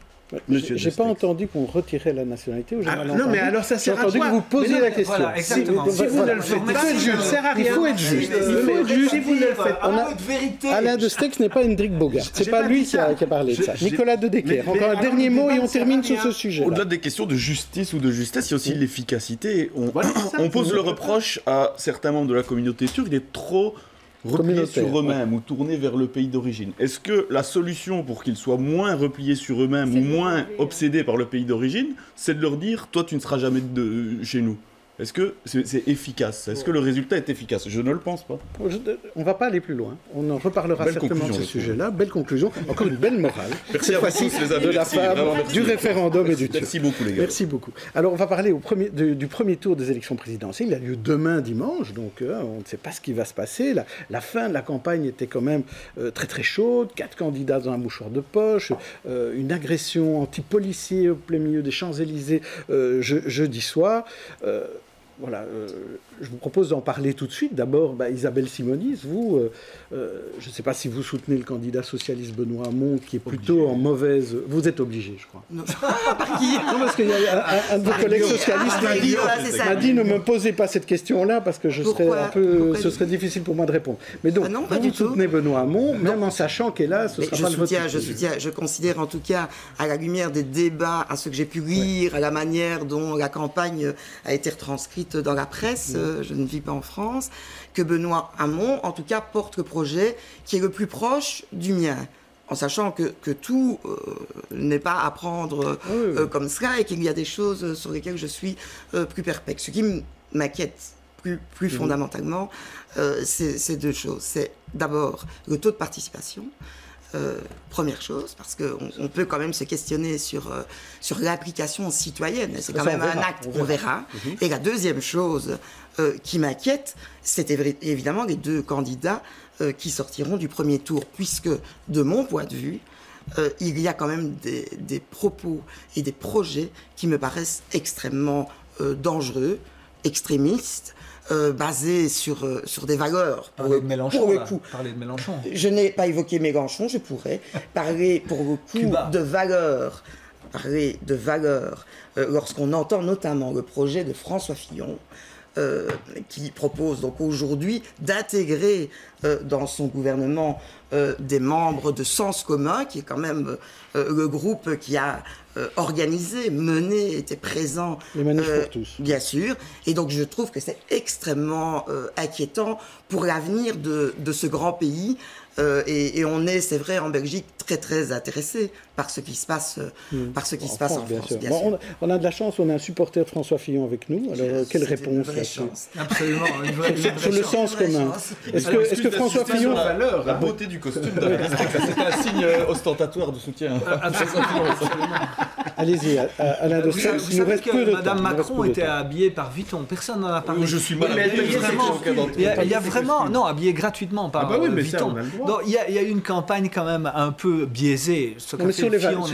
J'ai pas entendu qu'on retirait la nationalité. Ou non, mais alors ça sert à quoi? J'ai entendu que vous posiez la question. Voilà, exactement. Si vous ne le faites pas, ça ne sert à rien. Il faut être juste. Si vous ne le faites pas, Alain de Stex n'est pas Hendrik Bogart. C'est pas lui qui a parlé de ça. Nicolas de Decker. Encore un dernier mot et on termine sur ce sujet. Au-delà des questions de justice ou de justesse, il y a aussi l'efficacité. On pose le reproche à certains membres de la communauté turque d'être trop repliés sur eux-mêmes ou tournés vers le pays d'origine. Est-ce que la solution pour qu'ils soient moins repliés sur eux-mêmes ou moins obsédés par le pays d'origine, c'est de leur dire « toi, tu ne seras jamais chez nous » ? Est-ce que c'est efficace? Est-ce que le résultat est efficace? Je ne le pense pas. On ne va pas aller plus loin. On en reparlera certainement de ce sujet-là. Belle conclusion. Encore une belle morale. Merci à vous tous, les amis. De la femme, du référendum et du Turc. Merci beaucoup, les gars. Merci beaucoup. Alors, on va parler du premier tour des élections présidentielles. Il a lieu demain, dimanche. Donc, on ne sait pas ce qui va se passer. La fin de la campagne était quand même très, très chaude. 4 candidats dans un mouchoir de poche. Une agression anti-policier au plein milieu des Champs-Élysées jeudi soir. Voilà, je vous propose d'en parler tout de suite. D'abord, Isabelle Simonis, vous, je ne sais pas si vous soutenez le candidat socialiste Benoît Hamon, qui est plutôt en mauvaise... Vous êtes obligé, je crois. Non, par qui? Non, parce qu'il y a un de vos collègues socialistes m'a dit ne me posez pas cette question-là, parce que ce serait difficile pour moi de répondre. Mais donc, vous soutenez Benoît Hamon, même en sachant qu'hélas, ce sera pas le vote. Je considère en tout cas, à la lumière des débats, à ce que j'ai pu lire, à la manière dont la campagne a été retranscrite dans la presse, je ne vis pas en France, que Benoît Hamon, en tout cas, porte le projet qui est le plus proche du mien, en sachant que tout n'est pas à prendre comme cela et qu'il y a des choses sur lesquelles je suis plus perplexe. Ce qui m'inquiète plus fondamentalement, c'est 2 choses. C'est d'abord le taux de participation. Première chose, parce qu'on peut quand même se questionner sur l'application citoyenne. C'est quand même un acte, on verra. Et la deuxième chose qui m'inquiète, c'est évidemment les 2 candidats qui sortiront du premier tour, puisque de mon point de vue, il y a quand même des propos et des projets qui me paraissent extrêmement dangereux, extrémistes, basé sur des valeurs. Parler de Mélenchon, parler de Mélenchon. Je n'ai pas évoqué Mélenchon, je pourrais parler pour le coup de valeurs. Parler de valeurs lorsqu'on entend notamment le projet de François Fillon, qui propose donc aujourd'hui d'intégrer dans son gouvernement des membres de Sens commun, qui est quand même le groupe qui a organisé, mené, était présent. Les manifs pour tous. Bien sûr. Et donc je trouve que c'est extrêmement inquiétant pour l'avenir de ce grand pays. Et on est, c'est vrai, en Belgique, très très intéressé par ce qui se passe, en France, bien sûr. On a de la chance, on a un supporter de François Fillon avec nous. Alors, quelle réponse là-dessus? Absolument. Sur le sens commun. Est-ce que François Fillon... La beauté du costume de la c'est un signe ostentatoire de soutien. Allez-y, Alain de Stex, il nous reste peu de temps. Madame Macron était habillée par Vuitton. Personne n'en a parlé. Je suis mal il y a vraiment... Non, habillée gratuitement par Vuitton. Donc, il y a eu une campagne quand même un peu biaisée. Mais sur les Sens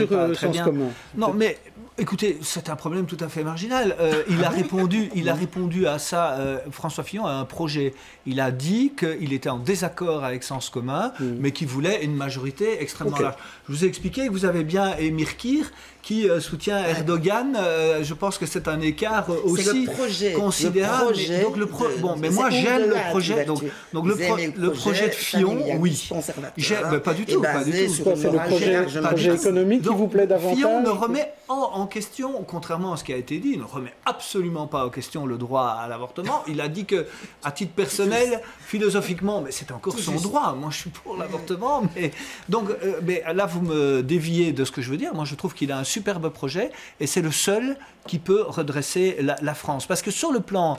commun. Non, mais écoutez, c'est un problème tout à fait marginal. Il a répondu à ça. François Fillon a un projet. Il a dit qu'il était en désaccord avec Sens commun, mais qu'il voulait une majorité extrêmement large. Je vous ai expliqué que vous avez bien Emir Kir qui soutient Erdogan. Je pense que c'est un écart aussi considérable. Mais moi j'aime le projet. Donc le projet de Fillon, oui. Pas du tout. C'est le projet économique qui vous plaît davantage. Fillon ne remet en question, contrairement à ce qui a été dit, il ne remet absolument pas en question le droit à l'avortement. Il a dit que, à titre personnel, philosophiquement, mais c'est encore son droit. Moi, je suis pour l'avortement. Mais là, vous me déviez de ce que je veux dire. Moi, je trouve qu'il a un superbe projet et c'est le seul qui peut redresser la France. Parce que sur le plan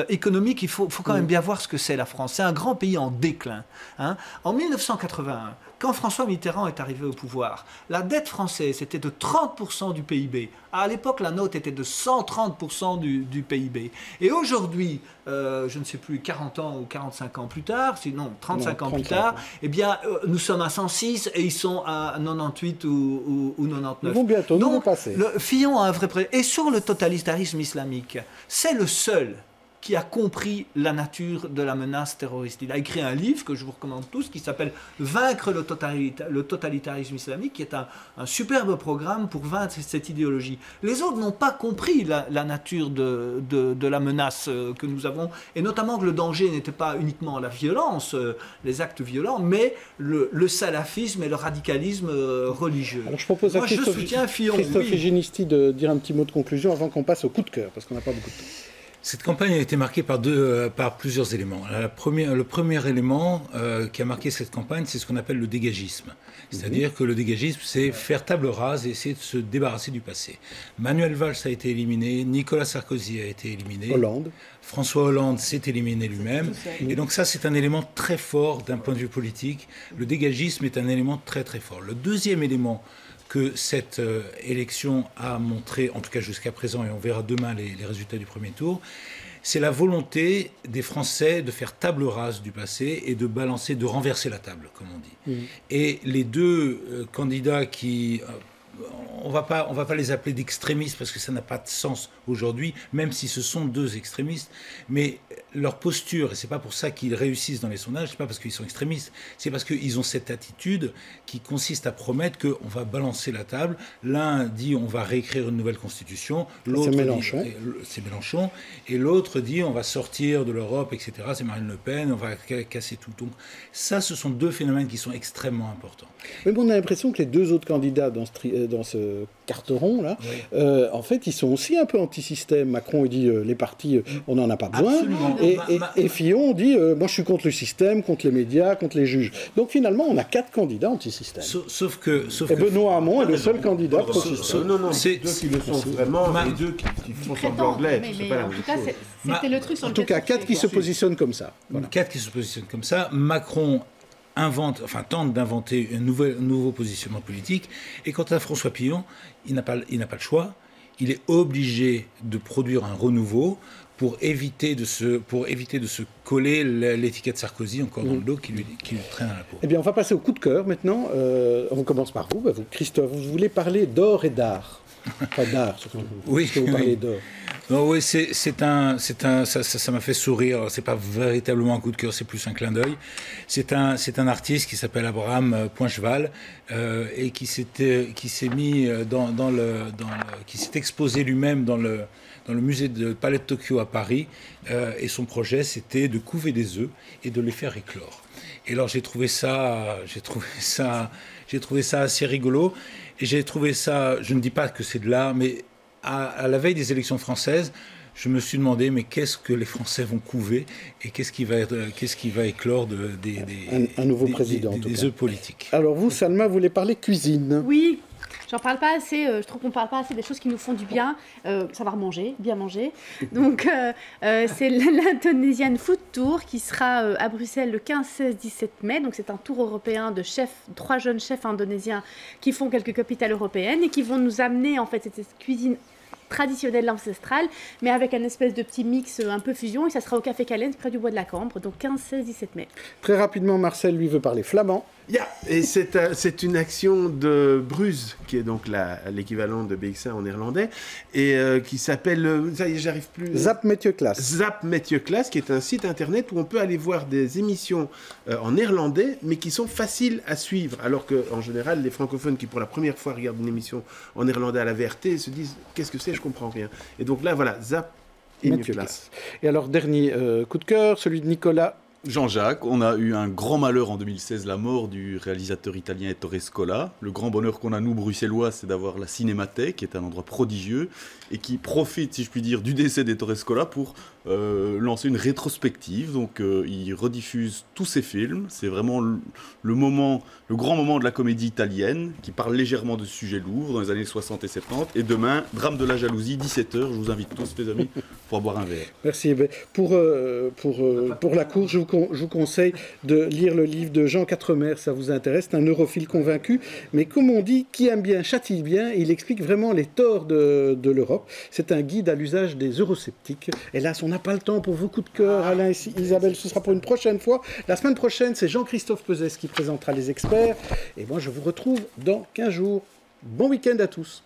économique, il faut quand même bien voir ce que c'est la France. C'est un grand pays en déclin. Hein. En 1981, quand François Mitterrand est arrivé au pouvoir, la dette française était de 30% du PIB. À l'époque, la nôtre était de 130% du PIB. Et aujourd'hui, je ne sais plus, 40 ans ou 45 ans plus tard, sinon 35 ans plus tard, eh bien, nous sommes à 106 et ils sont à 98 ou 99. Ils vont bientôt nous passer. Fillon a un vrai projet. Et sur le totalitarisme islamique, c'est le seul qui a compris la nature de la menace terroriste. Il a écrit un livre que je vous recommande tous qui s'appelle « Vaincre le totalitarisme islamique » qui est un superbe programme pour vaincre cette idéologie. Les autres n'ont pas compris la nature de la menace que nous avons, et notamment que le danger n'était pas uniquement la violence, les actes violents, mais le salafisme et le radicalisme religieux. Alors je propose à Christophe Higinisti de dire un petit mot de conclusion avant qu'on passe au coup de cœur, parce qu'on n'a pas beaucoup de temps. Cette campagne a été marquée par plusieurs éléments. Le premier élément qui a marqué cette campagne, c'est ce qu'on appelle le dégagisme. C'est-à-dire que le dégagisme, c'est faire table rase et essayer de se débarrasser du passé. Manuel Valls a été éliminé, Nicolas Sarkozy a été éliminé, François Hollande s'est éliminé lui-même. Et donc ça, c'est un élément très fort d'un point de vue politique. Le dégagisme est un élément très très fort. Le deuxième élément que cette élection a montré, en tout cas jusqu'à présent, et on verra demain les résultats du premier tour, c'est la volonté des Français de faire table rase du passé et de balancer, de renverser la table, comme on dit. Et les deux candidats qui... on va pas les appeler d'extrémistes parce que ça n'a pas de sens aujourd'hui, même si ce sont deux extrémistes, mais leur posture, et c'est pas pour ça qu'ils réussissent dans les sondages, c'est pas parce qu'ils sont extrémistes, c'est parce qu'ils ont cette attitude qui consiste à promettre qu'on va balancer la table. L'un dit on va réécrire une nouvelle constitution, l'autre c'est Mélenchon. C'est Mélenchon, et l'autre dit on va sortir de l'Europe, etc. C'est Marine Le Pen, on va casser tout. Donc ça, ce sont deux phénomènes qui sont extrêmement importants. Mais bon, on a l'impression que les deux autres candidats dans ce carteron là, en fait, ils sont aussi un peu anti-système. Macron, il dit les partis, on n'en a pas besoin. Et Fillon dit moi je suis contre le système, contre les médias, contre les juges. Donc finalement, on a 4 candidats anti-système. Sauf que Benoît Hamon est le seul candidat pro-système. Non, c'est deux qui le sont vraiment, et deux qui font semblant de l'être. C'était le truc sur En tout cas, 4 qui se positionnent comme ça. Voilà. 4 qui se positionnent comme ça. Macron tente d'inventer un nouveau positionnement politique. Et quant à François Fillon, il n'a pas le choix. Il est obligé de produire un renouveau pour éviter de se coller l'étiquette Sarkozy encore dans le dos qui lui traîne à la peau. Eh bien, on va passer au coup de cœur maintenant. On commence par vous. Christophe, vous voulez parler d'or et d'art. Pas d'art, surtout. Oui, parce que vous parlez d'or. Non, oui, ça m'a fait sourire. C'est pas véritablement un coup de cœur, c'est plus un clin d'œil. C'est un artiste qui s'appelle Abraham Poincheval et qui s'est mis qui s'est exposé lui-même dans le musée de Palais de Tokyo à Paris. Et son projet, c'était de couver des œufs et de les faire éclore. Et alors j'ai trouvé ça assez rigolo. Et j'ai trouvé ça, je ne dis pas que c'est de l'art, mais à la veille des élections françaises, je me suis demandé, mais qu'est-ce que les Français vont couver et qu'est-ce qui va éclore un nouveau président, des œufs politiques. Alors vous, Salma, vous voulez parler cuisine? Oui. J'en parle pas assez, je trouve qu'on parle pas assez des choses qui nous font du bien, savoir manger, bien manger. Donc c'est l'Indonesian Food Tour qui sera à Bruxelles le 15, 16, 17 mai. Donc c'est un tour européen de 3 jeunes chefs indonésiens qui font quelques capitales européennes et qui vont nous amener en fait cette cuisine traditionnelle ancestrale, mais avec un espèce de petit mix un peu fusion, et ça sera au Café Calens près du Bois de la Cambre, donc 15, 16, 17 mai. Très rapidement, Marcel, lui, veut parler flamand. Et c'est une action de Bruz, qui est donc l'équivalent de BX1 en néerlandais, et qui s'appelle, ça y est, j'arrive plus... Zap Metjeklasse. Zap Metjeklasse, qui est un site internet où on peut aller voir des émissions en néerlandais, mais qui sont faciles à suivre, alors qu'en général, les francophones qui pour la première fois regardent une émission en néerlandais à la VRT se disent « qu'est-ce que c'est, je comprends rien ». Et donc là, voilà, Zap Metjeklasse. Et alors, dernier coup de cœur, celui de Nicolas Jean-Jacques, on a eu un grand malheur en 2016, la mort du réalisateur italien Ettore Scola. Le grand bonheur qu'on a, nous, Bruxellois, c'est d'avoir la Cinémathèque, qui est un endroit prodigieux, et qui profite, si je puis dire, du décès d'Ettore Scola pour lancer une rétrospective. Donc, il rediffuse tous ses films. C'est vraiment le grand moment de la comédie italienne, qui parle légèrement de sujets lourds dans les années 60 et 70. Et demain, Drame de la jalousie, 17h. Je vous invite tous, les amis, pour boire un verre. Merci. Pour la course, je vous conseille de lire le livre de Jean Quatremer, ça vous intéresse, c'est un europhile convaincu, mais comme on dit, qui aime bien châtie bien, il explique vraiment les torts de l'Europe. C'est un guide à l'usage des eurosceptiques. Hélas, on n'a pas le temps pour vos coups de cœur, Alain et Isabelle, ce sera pour une prochaine fois. La semaine prochaine, c'est Jean-Christophe Peuzès qui présentera les experts, et moi je vous retrouve dans 15 jours. Bon week-end à tous.